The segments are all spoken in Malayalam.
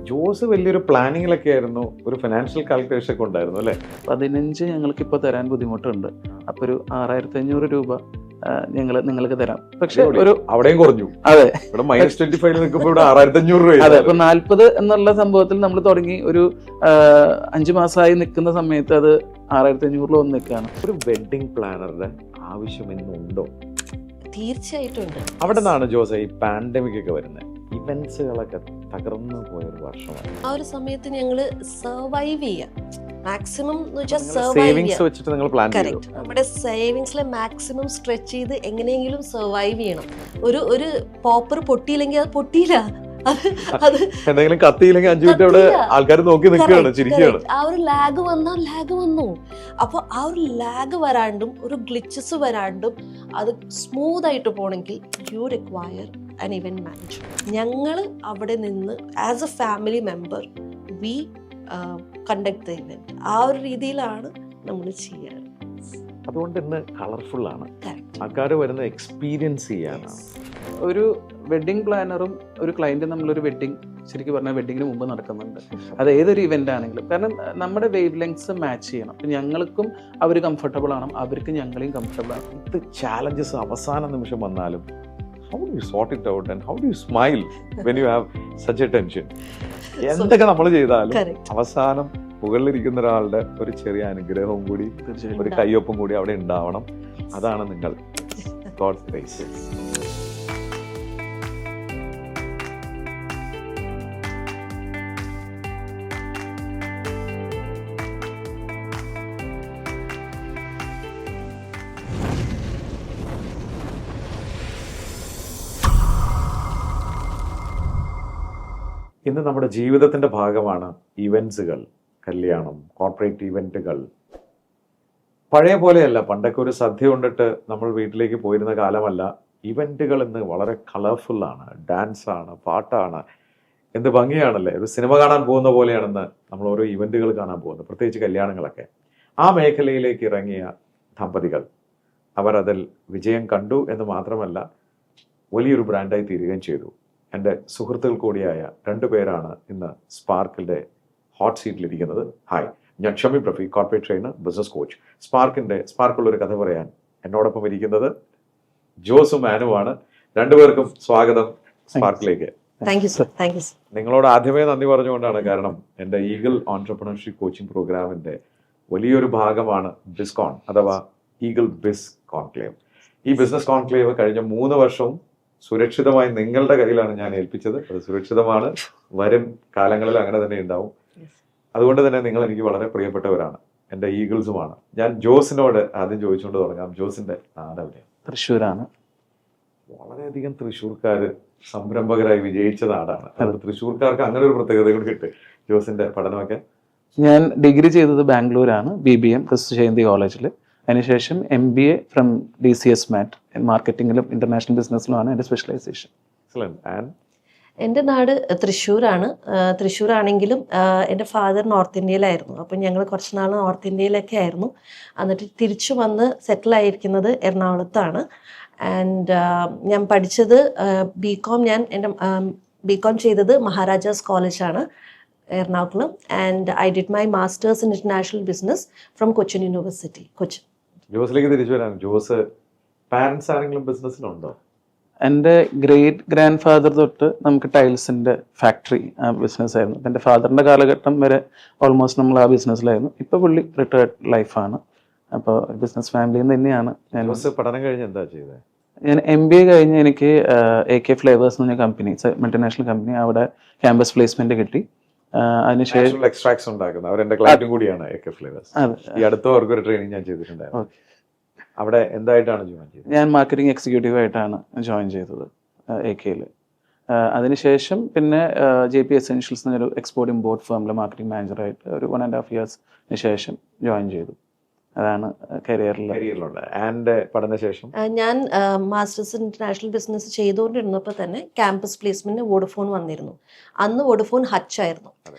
ജോസ് വലിയൊരു പ്ലാനിങ്ങിലൊക്കെ ആയിരുന്നു, ഒരു ഫിനാൻഷ്യൽ കാൽക്കുലേഷൻ ഒക്കെ ഉണ്ടായിരുന്നു അല്ലേ? 15 ഞങ്ങൾക്കിപ്പോൾ തരാൻ ബുദ്ധിമുട്ടുണ്ട്. അപ്പോൾ ഒരു 6500 രൂപ നിങ്ങൾക്ക് തരാം. പക്ഷെ ഒരു അവിടെയും കുറഞ്ഞു. അതെ, ഇവിടെ -25 നിൽക്കുമ്പോൾ ഇവിടെ 6500 രൂപ. അതെ. ഇപ്പൊ 40 എന്നുള്ള സംഭവത്തിൽ നമ്മൾ തുടങ്ങി ഒരു 5 മാസമായി നിൽക്കുന്ന സമയത്ത് അത് 6500 വന്ന് നിൽക്കുകയാണ്. ഒരു വെഡിങ് പ്ലാനറുടെ ആവശ്യം ഇന്നുണ്ടോ? തീർച്ചയായിട്ടും ഉണ്ട്. അവിടെ നിന്നാണ് ജോസ് ഈ പാൻഡമിക് ഒക്കെ വരുന്നത്. ഇവന്റ്സുകളൊക്കെ തകർന്നു പോയൊരു വർഷമാണ്. ആ ഒരു സമയത്ത് ഞങ്ങള് സർവൈവ് ചെയ്യാം, മാക്സിമം സേവിങ്സ് വെച്ചിട്ട് നിങ്ങൾ പ്ലാൻ ചെയ്തു. നമ്മുടെ സേവിങ്സിലെ മാക്സിമം സ്ട്രെച്ച് ചെയ്ത് എങ്ങനെയെങ്കിലും സർവൈവ് ചെയ്യണം. ഒരു പോപ്പർ പൊട്ടിയില്ലെങ്കിൽ അത് പൊട്ടിയില്ല, എന്തെങ്കിലും കത്തിയില്ലെങ്കിൽ 5 മിനിറ്റ് അവിടെ ആൾക്കാർ നോക്കി നിൽക്കുകയാണ്, ചിരിക്കുകയാണ്. ആ ഒരു ലാഗ് വന്നു. അപ്പൊ ആ ഒരു ലാഗ് വരാണ്ടും ഒരു ഗ്ലിച്ചസ് വരാണ്ടും അത് സ്മൂത്ത് ആയിട്ട് പോണെങ്കിൽ U require an event manager. ഞങ്ങൾ അവിടെ നിന്ന് as A family member V conduct the event. ആ ഒരു രീതിയിലാണ് നമ്മൾ ചെയ്യാറ്. അതുകൊണ്ട് ഇന്ന് കളർഫുൾ ആണ്, ആൾക്കാർ വരുന്ന എക്സ്പീരിയൻസ് ചെയ്യാനാണ്. ഒരു വെഡിങ് പ്ലാനറും ഒരു ക്ലയന്റും നമ്മളൊരു വെഡിങ് ശരിക്കും പറഞ്ഞാൽ വെഡിങ്ങിന് മുമ്പ് നടക്കുന്നുണ്ട്. അത് ഏതൊരു ഇവന്റ് ആണെങ്കിലും. കാരണം നമ്മുടെ വേവ് ലെങ്സ് മാച്ച് ചെയ്യണം. അപ്പം ഞങ്ങൾക്കും അവർ കംഫർട്ടബിൾ ആണ്, അവർക്ക് ഞങ്ങളെയും കംഫർട്ടബിൾ ആണ്. ഇത് ചാലഞ്ചസ് അവസാന നിമിഷം വന്നാലും how do you sort it out and how do you smile when you have such a tension? എന്തൊക്കെ നമ്മൾ ചെയ്താലും അവസാനം മുകളിലിരിക്കുന്ന ഒരാളുടെ ഒരു ചെറിയ അനുഗ്രഹവും കൂടി, ഒരു കയ്യൊപ്പും കൂടി അവിടെ ഉണ്ടാവണം. അതാണ് നിങ്ങൾ. God's grace. ഇന്ന് നമ്മുടെ ജീവിതത്തിൻ്റെ ഭാഗമാണ് ഇവൻറ്റ്സുകൾ, കല്യാണം, കോർപ്പറേറ്റ് ഇവൻറ്റുകൾ. പഴയ പോലെയല്ല, പണ്ടൊക്കെ ഒരു സദ്യ കൊണ്ടിട്ട് നമ്മൾ വീട്ടിലേക്ക് പോയിരുന്ന കാലമല്ല. ഇവൻറ്റുകൾ ഇന്ന് വളരെ കളർഫുള്ളാണ്, ഡാൻസാണ്, പാട്ടാണ്. എന്ത് ഭംഗിയാണല്ലേ! ഒരു സിനിമ കാണാൻ പോകുന്ന പോലെയാണെന്ന് നമ്മൾ ഓരോ ഇവൻറ്റുകൾ കാണാൻ പോകുന്നത്, പ്രത്യേകിച്ച് കല്യാണങ്ങളൊക്കെ. ആ മേഖലയിലേക്ക് ഇറങ്ങിയ ദമ്പതികൾ അവർ അതിൽ വിജയം കണ്ടു എന്ന് മാത്രമല്ല, വലിയൊരു ബ്രാൻഡായി തീരുകയും ചെയ്തു. എൻ്റെ സുഹൃത്തുക്കൾ കൂടിയായ 2 പേരാണ് ഇന്ന് സ്പാർക്കിൻ്റെ ഹോട്ട് സീറ്റിലിരിക്കുന്നത്. ഹായ്, ഞാൻ Shami Prafi, corporate trainer, business coach. സ്പാർക്കുള്ളൊരു കഥ പറയാൻ എന്നോടൊപ്പം ഇരിക്കുന്നത് ജോസും ആനുമാണ്. 2 പേർക്കും സ്വാഗതം സ്പാർക്കിലേക്ക്. നിങ്ങളോട് ആദ്യമേ നന്ദി പറഞ്ഞുകൊണ്ടാണ്. കാരണം എൻ്റെ ഈഗിൾ ഓൺട്രപ്രണർഷിപ്പ് കോച്ചിങ് പ്രോഗ്രാമിൻ്റെ വലിയൊരു ഭാഗമാണ് ബിസ്കോൺ അഥവാ ഈഗിൾ ബിസ് കോൺക്ലേവ്. ഈ ബിസിനസ് കോൺക്ലേവ് കഴിഞ്ഞ 3 വർഷവും സുരക്ഷിതമായി നിങ്ങളുടെ കയ്യിലാണ് ഞാൻ ഏൽപ്പിച്ചത്. അത് സുരക്ഷിതമാണ്, വരും കാലങ്ങളിൽ അങ്ങനെ തന്നെ ഉണ്ടാവും. അതുകൊണ്ട് തന്നെ നിങ്ങൾ എനിക്ക് വളരെ പ്രിയപ്പെട്ടവരാണ്, എൻ്റെ ഈഗിൾസുമാണ്. ഞാൻ ജോസിനോട് ആദ്യം ചോദിച്ചുകൊണ്ട് തുടങ്ങാം. ജോസിന്റെ നാട് എവിടെയാണ്? തൃശ്ശൂരാണ്. വളരെയധികം തൃശ്ശൂർക്കാർ സംരംഭകരായി വിജയിച്ച നാടാണ്. അത് തൃശ്ശൂർക്കാർക്ക് അങ്ങനെ ഒരു പ്രത്യേകത കൂടി കിട്ടും. ജോസിന്റെ പഠനമൊക്കെ? ഞാൻ ഡിഗ്രി ചെയ്തത് ബാംഗ്ലൂരാണ്, BBM ക്രിസ്തു ജയന്തി കോളേജിൽ. അതിനുശേഷം MBA ഫ്രം DCS MAT, മാർക്കറ്റിംഗിലും ഇന്റർനാഷണൽ ബിസിനസ്സിലുമാണ് എൻ്റെ സ്പെഷ്യലൈസേഷൻ. എൻ്റെ നാട് തൃശ്ശൂരാണ്. തൃശ്ശൂരാണെങ്കിലും എൻ്റെ ഫാദർ നോർത്ത് ഇന്ത്യയിലായിരുന്നു. അപ്പം ഞങ്ങൾ കുറച്ച് നാൾ നോർത്ത് ഇന്ത്യയിലൊക്കെ ആയിരുന്നു. എന്നിട്ട് തിരിച്ചു വന്ന് സെറ്റിലായിരിക്കുന്നത് എറണാകുളത്താണ്. ആൻഡ് ഞാൻ പഠിച്ചത് ബികോം ചെയ്തത് മഹാരാജാസ് കോളേജാണ്, Ernakulam. And I did my masters in international business from Cochin university, Cochin. ജോസിലേക്ക് തിരിച്ചു വരാൻ, ജോസ് പാരന്റ്സ് ആരെങ്കിലും ബിസിനസ്സിലുണ്ടോ? എൻ്റെ ഗ്രേറ്റ് ഗ്രാൻഡ് ഫാദർ തൊട്ട് നമുക്ക് ടൈൽസിൻ്റെ ഫാക്ടറി ബിസിനസ് ആയിരുന്നു. എൻ്റെ ഫാദറിൻ്റെ കാലഘട്ടം വരെ ഓൾമോസ്റ്റ് നമ്മൾ ആ ബിസിനസ്സിലായിരുന്നു. ഇപ്പോൾ പുള്ളി റിട്ടയർഡ് ലൈഫാണ്. അപ്പോൾ ബിസിനസ് ഫാമിലിയിൽ നിന്ന് തന്നെയാണ് ഞാൻ. പഠനം കഴിഞ്ഞ് എന്താ ചെയ്തത്? ഞാൻ MBA കഴിഞ്ഞ് എനിക്ക് AK ഫ്ലേവേഴ്സ് എന്ന് പറഞ്ഞ കമ്പനി, മൾട്ടിനാഷണൽ കമ്പനി, അവിടെ ക്യാമ്പസ് പ്ലേസ്മെന്റ് കിട്ടി. അതിനുശേഷം എക്സ്ട്രാക്ട്സ് ഉണ്ടാക്കുന്നത് അവരെന്റെ ക്ലയന്റും കൂടിയാണ് AK ഫ്ലേവേഴ്സ്. ഈ അടുത്ത അവർക്ക് ഒരു ട്രെയിനിങ് ഞാൻ ചെയ്തിട്ടുണ്ടായിരുന്നു. അവിടെ എന്തായിട്ടാണ് ജോയിൻ ചെയ്തത്? ഞാൻ മാർക്കറ്റിംഗ് എക്സിക്യൂട്ടീവ് ആയിട്ടാണ് ജോയിൻ ചെയ്തത് AKയിൽ. അതിനുശേഷം പിന്നെ JP Essentials എന്നൊരു എക്സ്പോർട്ട് ഇമ്പോർട്ട് ഫേമിൽ മാർക്കറ്റിംഗ് മാനേജറായിട്ട് ഒരു 1.5 ഇയേഴ്സിന് ശേഷം ജോയിൻ ചെയ്തു. അതാണ് കരിയറിലുള്ള. ആൻഡ് പഠനശേഷം ഞാൻ മാസ്റ്റേഴ്സ് ഇന്റർനാഷണൽ ബിസിനസ് ചെയ്തുകൊണ്ടിരുന്നപ്പോൾ തന്നെ ക്യാമ്പസ് പ്ലേസ്മെന്റിന് വോഡഫോൺ വന്നിരുന്നു. അന്ന് വോഡഫോൺ ഹച്ച് ആയിരുന്നു.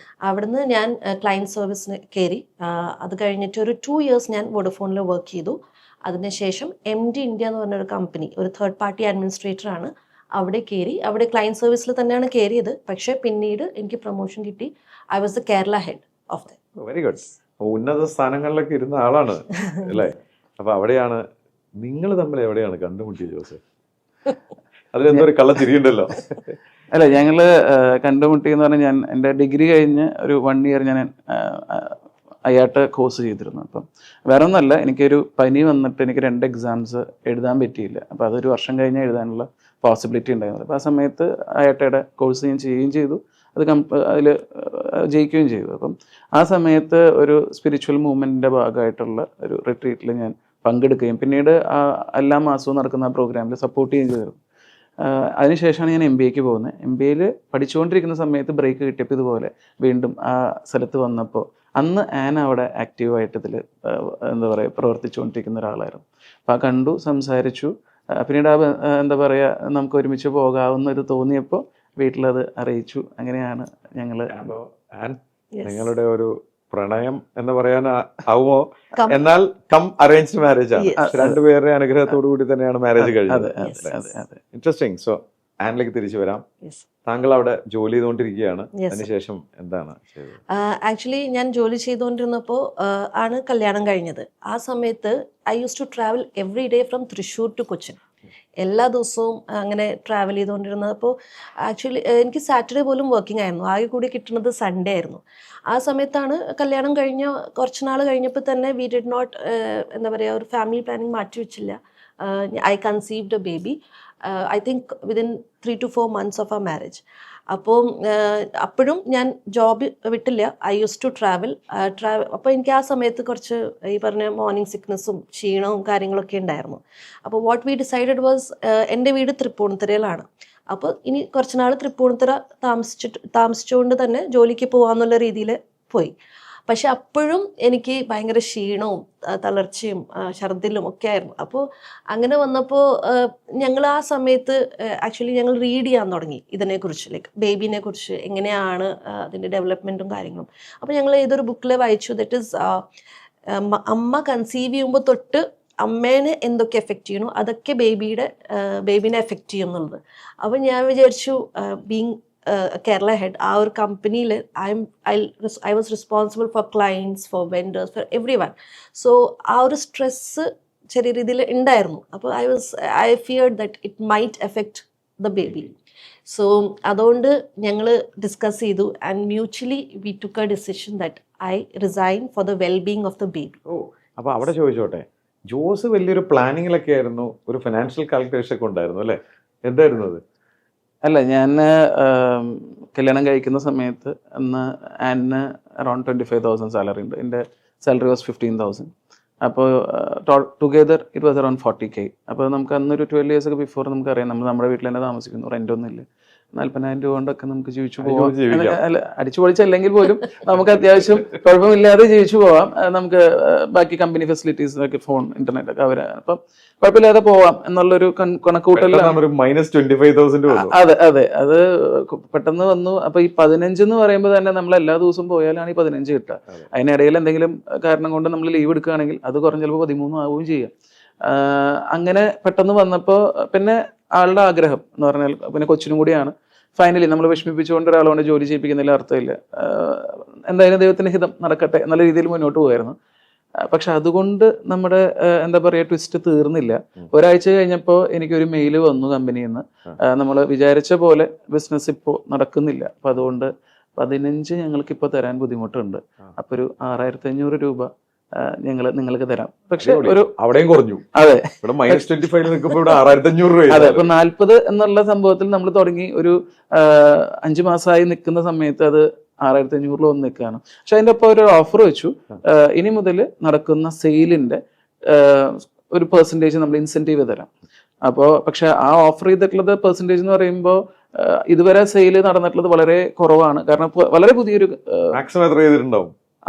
അവിടുന്ന് ഞാൻ ക്ലയൻറ്റ് സർവീസിന് കയറി. അത് കഴിഞ്ഞിട്ട് ഒരു 2 ഇയേഴ്സ് ഞാൻ വോഡഫോണിൽ വർക്ക് ചെയ്തു. അതിനുശേഷം MD ഇന്ത്യ എന്ന് പറഞ്ഞൊരു കമ്പനി, ഒരു തേർഡ് പാർട്ടി അഡ്മിനിസ്ട്രേറ്റർ ആണ്. അവിടെ കയറി. അവിടെ ക്ലയൻറ്റ് സർവീസിൽ തന്നെയാണ് കയറിയത്. പക്ഷേ പിന്നീട് എനിക്ക് പ്രൊമോഷൻ കിട്ടി. I was the Kerala head of the. Very good. ഉന്നത സ്ഥാനങ്ങളിലൊക്കെ ഇരുന്ന ആളാണ് അല്ലേ? അപ്പൊ അവിടെയാണ് നിങ്ങൾ തമ്മിൽ എവിടെയാണ് കണ്ടുമുട്ടിയത് ജോസ്? അതിലെന്തോ ഒരു കള്ളച്ചിരിയുണ്ടല്ലോ. അല്ല, ഞങ്ങൾ കണ്ടുമുട്ടിയെന്ന് പറഞ്ഞാൽ ഞാൻ എൻ്റെ ഡിഗ്രി കഴിഞ്ഞ് ഒരു 1 year ഞാൻ അയാട്ട് കോഴ്സ് ചെയ്തിരുന്നു. അപ്പം വേറെ ഒന്നുമല്ല, എനിക്കൊരു പനി വന്നിട്ട് എനിക്ക് 2 എക്സാംസ് എഴുതാൻ പറ്റിയില്ല. അപ്പോൾ അതൊരു വർഷം കഴിഞ്ഞ് എഴുതാനുള്ള പോസിബിലിറ്റി ഉണ്ടായിരുന്നത്. അപ്പോൾ ആ സമയത്ത് അയാട്ടയുടെ കോഴ്സ് ഞാൻ ചെയ്യുകയും ചെയ്തു. അത് അതിൽ ജയിക്കുകയും ചെയ്തു. അപ്പം ആ സമയത്ത് ഒരു സ്പിരിച്വൽ മൂവ്മെൻറ്റിൻ്റെ ഭാഗമായിട്ടുള്ള ഒരു റിട്രീറ്റിൽ ഞാൻ പങ്കെടുക്കുകയും പിന്നീട് എല്ലാ മാസവും നടക്കുന്ന ആ പ്രോഗ്രാമിൽ സപ്പോർട്ട് ചെയ്യുകയും ചെയ്തിരുന്നു. അതിനുശേഷമാണ് ഞാൻ MBAക്ക് പോകുന്നത്. MBAയിൽ പഠിച്ചുകൊണ്ടിരിക്കുന്ന സമയത്ത് ബ്രേക്ക് കിട്ടിയപ്പോൾ ഇതുപോലെ വീണ്ടും ആ സ്ഥലത്ത് വന്നപ്പോൾ അന്ന് അവിടെ ആക്റ്റീവായിട്ട് ഇതിൽ എന്താ പറയുക പ്രവർത്തിച്ചുകൊണ്ടിരിക്കുന്ന ഒരാളായിരുന്നു. അപ്പോൾ ആ കണ്ടു, സംസാരിച്ചു. പിന്നീട് എന്താ പറയുക നമുക്ക് ഒരുമിച്ച് പോകാവുന്ന തോന്നിയപ്പോൾ വീട്ടിലത് അറിയിച്ചു. അങ്ങനെയാണ് ഞങ്ങൾ. അപ്പോൾ നിങ്ങളുടെ ഒരു പ്രണയം എന്ന് പറയാൻ ആവുമോ? എന്നാൽ അറേഞ്ച്ഡ് മാരേജ് ആണ്. രണ്ടുപേരുടെ അനുഗ്രഹത്തോടു കൂടി തന്നെയാണ് മാരേജ് കഴിഞ്ഞത്. ഇൻട്രസ്റ്റിംഗ്. സോ ആനിലേക്ക് തിരിച്ചു വരാം. താങ്കൾ അവിടെ ജോലി ചെയ്തുകൊണ്ടിരിക്കുകയാണ്. അതിനുശേഷം എന്താണ് ചെയ്തത്? ആക്ച്വലി ഞാൻ ജോലി ചെയ്തുകൊണ്ടിരുന്നപ്പോൾ ആണ് കല്യാണം കഴിഞ്ഞത്. ആ സമയത്ത് I use to travel every day from Thrissur to Cochin. എല്ലാ ദിവസവും അങ്ങനെ ട്രാവൽ ചെയ്തുകൊണ്ടിരുന്നത്. അപ്പോൾ ആക്ച്വലി എനിക്ക് സാറ്റർഡേ പോലും വർക്കിംഗ് ആയിരുന്നു. ആകെ കൂടി കിട്ടുന്നത് സൺഡേ ആയിരുന്നു. ആ സമയത്താണ് കല്യാണം കഴിഞ്ഞ കുറച്ച് നാൾ കഴിഞ്ഞപ്പോൾ തന്നെ വി ഡിഡ് നോട്ട് എന്താ പറയുക, ഒരു ഫാമിലി പ്ലാനിങ് മാറ്റി വെച്ചില്ല. I conceived a baby. I think within 3 to 4 months of ആ മാരേജ്. അപ്പോൾ അപ്പോഴും ഞാൻ ജോബ് വിട്ടില്ല. I use to travel. അപ്പോൾ എനിക്ക് ആ സമയത്ത് കുറച്ച് ഈ പറഞ്ഞ മോർണിംഗ് സിക്നസ്സും ക്ഷീണവും കാര്യങ്ങളൊക്കെ ഉണ്ടായിരുന്നു. അപ്പോൾ വാട്ട് വി ഡിസൈഡഡ് വാസ്, എൻ്റെ വീട് തൃപ്പൂണിത്തുറയിലാണ്. അപ്പോൾ ഇനി കുറച്ച് നാൾ തൃപ്പൂണിത്തുറ താമസിച്ചുകൊണ്ട് തന്നെ ജോലിക്ക് പോകാമെന്നുള്ള രീതിയിൽ പോയി. പക്ഷെ അപ്പോഴും എനിക്ക് ഭയങ്കര ക്ഷീണവും തളർച്ചയും ഛർദിലും ഒക്കെ ആയിരുന്നു. അപ്പോൾ അങ്ങനെ വന്നപ്പോൾ ഞങ്ങൾ ആ സമയത്ത് ആക്ച്വലി ഞങ്ങൾ റീഡ് ചെയ്യാൻ തുടങ്ങി ഇതിനെക്കുറിച്ച്, ലൈക്ക് ബേബീനെ കുറിച്ച് എങ്ങനെയാണ് അതിൻ്റെ ഡെവലപ്മെൻറ്റും കാര്യങ്ങളും. അപ്പോൾ ഞങ്ങൾ ഏതൊരു ബുക്കിൽ വായിച്ചു, ദറ്റ് ഈസ് അമ്മ കൺസീവ് ചെയ്യുമ്പോൾ തൊട്ട് അമ്മേനെ എന്തൊക്കെ എഫക്റ്റ് ചെയ്യണോ അതൊക്കെ ബേബീനെ എഫക്റ്റ് ചെയ്യും എന്നുള്ളത്. അപ്പോൾ ഞാൻ വിചാരിച്ചു being Kerala head, our company, I was responsible for clients, for vendors, for everyone. So our stress ചെറിയ രീതിയിൽ ഉണ്ടായിരുന്നു. അപ്പോൾ I feared that it might affect the baby. So അതുകൊണ്ട് ഞങ്ങൾ ഡിസ്കസ് ചെയ്തു and mutually we took a decision that I resign for the well-being of the baby. അപ്പോൾ അവിടെ ചോദിച്ചോട്ടെ, ജോസ് വലിയൊരു പ്ലാനിങ്ങിലൊക്കെ ആയിരുന്നു, ഒരു ഫിനാൻഷ്യൽ കാൽക്കുലേഷൻ ഒക്കെ ഉണ്ടായിരുന്നു അല്ലേ? എന്തായിരുന്നു അത്? അല്ല, ഞാൻ കല്യാണം കഴിക്കുന്ന സമയത്ത് അന്ന് ആനിന് അറൗണ്ട് 25,000 സാലറി ഉണ്ട്. എൻ്റെ സാലറി വാസ് 15,000. അപ്പോൾ together it was around 40K. അപ്പോൾ നമുക്ക് അന്നൊരു 12 years ഒക്കെ ബിഫോർ നമുക്കറിയാം, നമ്മൾ നമ്മുടെ വീട്ടിൽ തന്നെ താമസിക്കുന്നു, റെൻ്റൊന്നും ഇല്ല. 40,000 രൂപ കൊണ്ടൊക്കെ നമുക്ക് ജീവിച്ചു പോവാം. അല്ല, അടിച്ചു പൊളിച്ചല്ലെങ്കിൽ പോലും നമുക്ക് അത്യാവശ്യം കുഴപ്പമില്ലാതെ ജീവിച്ചു പോവാം. നമുക്ക് ബാക്കി കമ്പനി ഫെസിലിറ്റീസ് ഒക്കെ, ഫോൺ, ഇന്റർനെറ്റ് ഒക്കെ അപ്പം കുഴപ്പമില്ലാതെ പോവാം എന്നുള്ളൊരു കണക്കുകൂട്ടലാണ്. അതെ അതെ, അത് പെട്ടെന്ന് വന്നു. അപ്പൊ ഈ 15 എന്ന് പറയുമ്പോൾ തന്നെ നമ്മൾ എല്ലാ ദിവസവും പോയാലാണ് ഈ 15 കിട്ടുക. അതിനിടയിൽ എന്തെങ്കിലും കാരണം കൊണ്ട് നമ്മൾ ലീവ് എടുക്കുകയാണെങ്കിൽ അത് കുറഞ്ഞ ചിലപ്പോൾ 13 ആവുകയും ചെയ്യാം. അങ്ങനെ പെട്ടെന്ന് വന്നപ്പോൾ പിന്നെ ആളുടെ ആഗ്രഹം എന്ന് പറഞ്ഞാൽ പിന്നെ കൊച്ചിനും കൂടിയാണ്. ഫൈനലി നമ്മൾ വിഷമിപ്പിച്ചുകൊണ്ട് ഒരാളോട് ജോലി ചെയ്യിപ്പിക്കുന്നതിൽ അർത്ഥമില്ല. എന്തായാലും ദൈവത്തിന്റെ ഹിതം നടക്കട്ടെ എന്നുള്ള രീതിയിൽ മുന്നോട്ട് പോയായിരുന്നു. പക്ഷെ അതുകൊണ്ട് നമ്മുടെ എന്താ പറയുക ട്വിസ്റ്റ് തീർന്നില്ല. ഒരാഴ്ച കഴിഞ്ഞപ്പോൾ എനിക്കൊരു മെയിൽ വന്നു കമ്പനിയിൽ നിന്ന്, നമ്മൾ വിചാരിച്ച പോലെ ബിസിനസ് ഇപ്പോൾ നടക്കുന്നില്ല, അപ്പൊ അതുകൊണ്ട് 15 ഞങ്ങൾക്കിപ്പോൾ തരാൻ ബുദ്ധിമുട്ടുണ്ട്. അപ്പൊ ഒരു 6,500 രൂപ നിങ്ങൾക്ക് തരാം. പക്ഷെ ഒരു അവിടെയും കുറഞ്ഞു. അതെ, അതെ. ഇപ്പൊ 40 എന്നുള്ള സംഭവത്തിൽ നമ്മൾ തുടങ്ങി ഒരു 5 മാസമായി നിൽക്കുന്ന സമയത്ത് അത് 6,500 വന്ന് നിൽക്കുകയാണ്. പക്ഷെ അതിന്റെ ഒപ്പം ഒരു ഓഫർ വെച്ചു, ഇനി മുതൽ നടക്കുന്ന സെയിലിന്റെ ഒരു പെർസെൻറ്റേജ് നമ്മൾ ഇൻസെന്റീവ് തരാം. അപ്പോൾ പക്ഷെ ആ ഓഫർ ചെയ്തിട്ടുള്ളത് പെർസെൻറ്റേജ് എന്ന് പറയുമ്പോൾ ഇതുവരെ സെയിൽ നടന്നിട്ടുള്ളത് വളരെ കുറവാണ്. കാരണം വളരെ പുതിയൊരു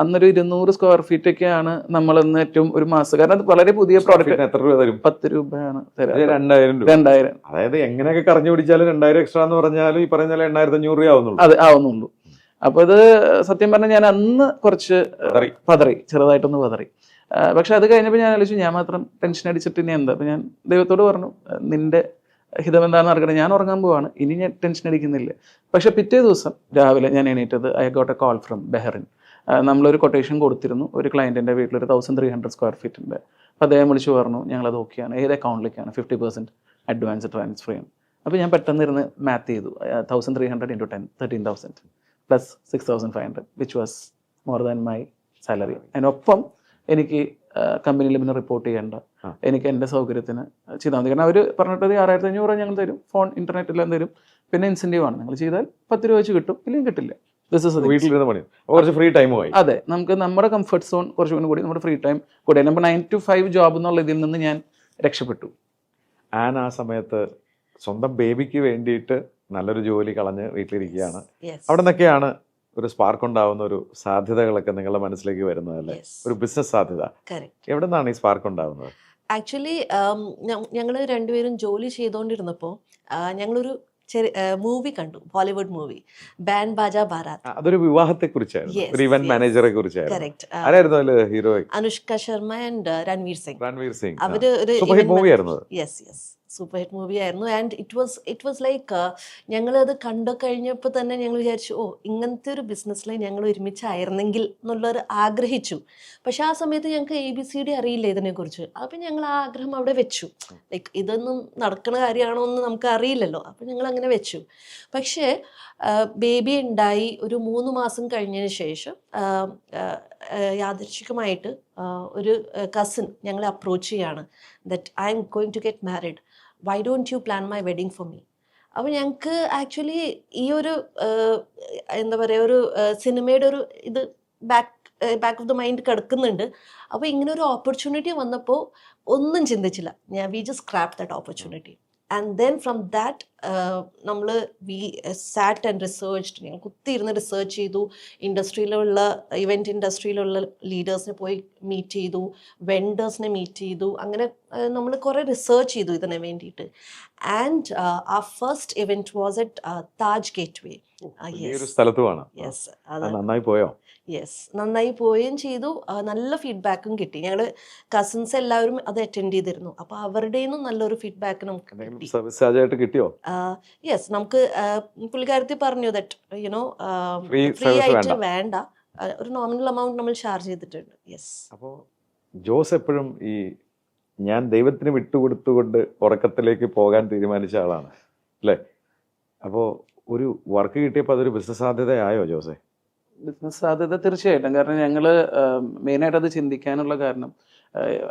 അന്നൊരു 200 square feet ഒക്കെയാണ് നമ്മളന്ന് ഏറ്റവും ഒരു മാസം. കാരണം അത് വളരെ പുതിയ പ്രോഡക്റ്റ്. 10 രൂപയാണ് തരാം. 2,000. അതായത് എങ്ങനെയൊക്കെ കറഞ്ഞു പിടിച്ചാലും 2,000 എക്സ്ട്രാ എന്ന് പറഞ്ഞാലും ഈ പറഞ്ഞ 8,500 രൂപ ആവുന്നുള്ളൂ. അതെ, ആവുന്നുള്ളൂ. അപ്പൊ ഇത് സത്യം പറഞ്ഞാൽ ഞാൻ അന്ന് കുറച്ച് പതറി, ചെറുതായിട്ടൊന്ന് പതറി. പക്ഷെ അത് കഴിഞ്ഞപ്പോൾ ഞാൻ ആലോചിച്ചു, ഞാൻ മാത്രം ടെൻഷൻ അടിച്ചിട്ട് ഇനി എന്താ. അപ്പൊ ഞാൻ ദൈവത്തോട് പറഞ്ഞു, നിന്റെ ഹിതം എന്താണെന്ന് അറിയണം. ഞാൻ ഉറങ്ങാൻ പോവാണ്, ഇനി ഞാൻ ടെൻഷൻ അടിക്കുന്നില്ല. പക്ഷെ പിറ്റേ ദിവസം രാവിലെ ഞാൻ എണീറ്റത് I got a call from Bahrain. നമ്മളൊരു കൊട്ടേഷൻ കൊടുത്തിരുന്നു ഒരു ക്ലയൻറ്റിൻ്റെ വീട്ടിലൊരു 1300 സ്ക്വയർ ഫീറ്റിൻ്റെ. അപ്പോൾ അദ്ദേഹം വിളിച്ചു പറഞ്ഞു ഞങ്ങളത് ഓക്കെയാണ്, ഏത് അക്കൗണ്ടിലേക്കാണ്, 50% അഡ്വാൻസ് ട്രാൻസ്ഫർ ചെയ്യണം. അപ്പോൾ ഞാൻ പെട്ടെന്ന് ഇരുന്ന് മാത്ത് ചെയ്തു. 1300 × 10 13,000 plus 6,500 which was more than my salary. അതിനൊപ്പം എനിക്ക് കമ്പനിയിൽ പിന്നെ റിപ്പോർട്ട് ചെയ്യേണ്ട, എനിക്ക് എൻ്റെ സൗകര്യത്തിന് ചെയ്താൽ മതി. കാരണം അവർ പറഞ്ഞിട്ടത് 6,500 ഞങ്ങൾ തരും, ഫോൺ ഇൻ്റർനെറ്റ് എല്ലാം തരും, പിന്നെ ഇൻസെൻറ്റീവ് ആണ്, നിങ്ങൾ ചെയ്താൽ 10 രൂപ വെച്ച് കിട്ടും, ഇല്ലെങ്കിൽ കിട്ടില്ല. വീട്ടിലിരുന്ന് പണി, കുറച്ച് ഫ്രീ ടൈമുമായി. അതെ, നമുക്ക് നമ്മുടെ കംഫർട്ട് സോൺ കുറച്ചുകൂടി കൂടി, നമ്മുടെ ഫ്രീ ടൈം കൂടി, നമ്മൾ 9 to 5 ജോബ് എന്നുള്ള ഇതിൽ നിന്ന് ഞാൻ രക്ഷപ്പെട്ടു. ആൻ ആ സമയത്ത് സ്വന്തം ബേബിക്ക് വേണ്ടിയിട്ട് നല്ലൊരു ജോലി കളഞ്ഞ് വീട്ടിലിരിക്കുകയാണ്. അവിടെ നിന്നൊക്കെയാണ് ഒരു സ്പാർക്ക് ഉണ്ടാവുന്ന ഒരു സാധ്യതകളൊക്കെ നിങ്ങളുടെ മനസ്സിലേക്ക് വരുന്നത് അല്ലേ? ഒരു ബിസിനസ് സാധ്യത എവിടെ നിന്നാണ് ഈ സ്പാർക്ക് ഉണ്ടാവുന്നത്? ആക്ച്വലി ഞങ്ങൾ രണ്ടുപേരും ജോലി ചെയ്തുകൊണ്ടിരുന്നപ്പോൾ ഞങ്ങളൊരു മൂവി കണ്ടു, ബോളിവുഡ് മൂവി ബാൻഡ് ബാജ ബാരാത്ത്. അതൊരു വിവാഹത്തെ കുറിച്ചായിരുന്നു, ഒരു ഇവന്റ് മാനേജറെ കുറിച്ചായിരുന്നു. ആരായിരുന്നു അതില് ഹീറോ? അനുഷ്ക ശർമ്മ ആൻഡ് രൺവീർ സിംഗ്. അവര് സൂപ്പർ ഹിറ്റ് മൂവി ആയിരുന്നു. യെസ് സൂപ്പർ ഹിറ്റ് മൂവി ആയിരുന്നു. ആൻഡ് ഇറ്റ് വാസ് ലൈക്ക് ഞങ്ങളത് കണ്ടു കഴിഞ്ഞപ്പോൾ തന്നെ ഞങ്ങൾ വിചാരിച്ചു, ഓ ഇങ്ങനത്തെ ഒരു ബിസിനസ്സിൽ ഞങ്ങൾ ഒരുമിച്ചായിരുന്നെങ്കിൽ എന്നുള്ളൊരു ആഗ്രഹിച്ചു. പക്ഷെ ആ സമയത്ത് ഞങ്ങൾക്ക് ABCD അറിയില്ല ഇതിനെക്കുറിച്ച്. അപ്പം ഞങ്ങൾ ആ ആഗ്രഹം അവിടെ വെച്ചു. ലൈക്ക് ഇതൊന്നും നടക്കുന്ന കാര്യമാണോ എന്ന് നമുക്ക് അറിയില്ലല്ലോ, അപ്പം ഞങ്ങൾ അങ്ങനെ വെച്ചു. പക്ഷേ ബേബി ഉണ്ടായി ഒരു 3 മാസം കഴിഞ്ഞതിന് ശേഷം യാദൃച്ഛികമായിട്ട് ഒരു കസിൻ ഞങ്ങളെ അപ്രോച്ച് ചെയ്യാണ്, that I am going to get married, why don't you plan my wedding for me. അപ്പോൾ ഞങ്ങൾക്ക് ആക്ച്വലി ഈ ഒരു എന്താ പറയുക, ഒരു സിനിമയുടെ ഒരു ഇത് ബാക്ക് ഓഫ് ദ മൈൻഡ് കിടക്കുന്നുണ്ട്. അപ്പോൾ ഇങ്ങനെ ഒരു ഓപ്പർച്യൂണിറ്റി വന്നപ്പോൾ ഒന്നും ചിന്തിച്ചില്ല, we just scrap that opportunity. And then from that നമ്മൾ വി സാറ്റ് ആൻഡ് റിസേർച്ച്ഡ്. ഞങ്ങൾ കുത്തിയിരുന്ന് റിസേർച്ച് ചെയ്തു, ഇൻഡസ്ട്രിയിലുള്ള ഇവൻറ്റ് ഇൻഡസ്ട്രിയിലുള്ള ലീഡേഴ്സിനെ പോയി മീറ്റ് ചെയ്തു, വെൻഡേഴ്സിനെ മീറ്റ് ചെയ്തു. അങ്ങനെ നമ്മൾ കുറേ റിസേർച്ച് ചെയ്തു ഇതിന് വേണ്ടിയിട്ട്. ആൻഡ് ആ first event was at Taj gateway. നന്നായി പോയോ? യെസ്, നന്നായി പോവുകയും ചെയ്തു. നല്ല ഫീഡ്ബാക്കും കിട്ടി. ഞങ്ങൾ കസിൻസ് എല്ലാവരും അത് അറ്റൻഡ് ചെയ്തിരുന്നു. അപ്പോൾ അവരുടെ നിന്നും നല്ലൊരു ഫീഡ്ബാക്ക് നമുക്ക് കിട്ടിയോ? യെസ്, നമുക്ക് പുള്ളിക്കാരത്തി പറഞ്ഞു ദറ്റ് യുനോ ഫ്രീ ആയിട്ട് വേണ്ട, ഒരു നോമിനൽ എമൗണ്ട് നമ്മൾ ചാർജ് ചെയ്തിട്ടുണ്ട്. യെസ്. അപ്പോൾ ജോസ് എപ്പോഴും ഈ ഞാൻ ദൈവത്തിന് വിട്ടുകൊടുത്തുകൊണ്ട് ഉറക്കത്തിലേക്ക് പോകാൻ തീരുമാനിച്ച ആളാണ് അല്ലേ? അപ്പോൾ ഒരു വർക്ക് കിട്ടിയപ്പോൾ അതൊരു ബിസിനസ് സാധ്യതയായോ ജോസെ? ബിസിനസ് സാധ്യത തീർച്ചയായിട്ടും. കാരണം ഞങ്ങൾ മെയിനായിട്ട് അത് ചിന്തിക്കാനുള്ള കാരണം,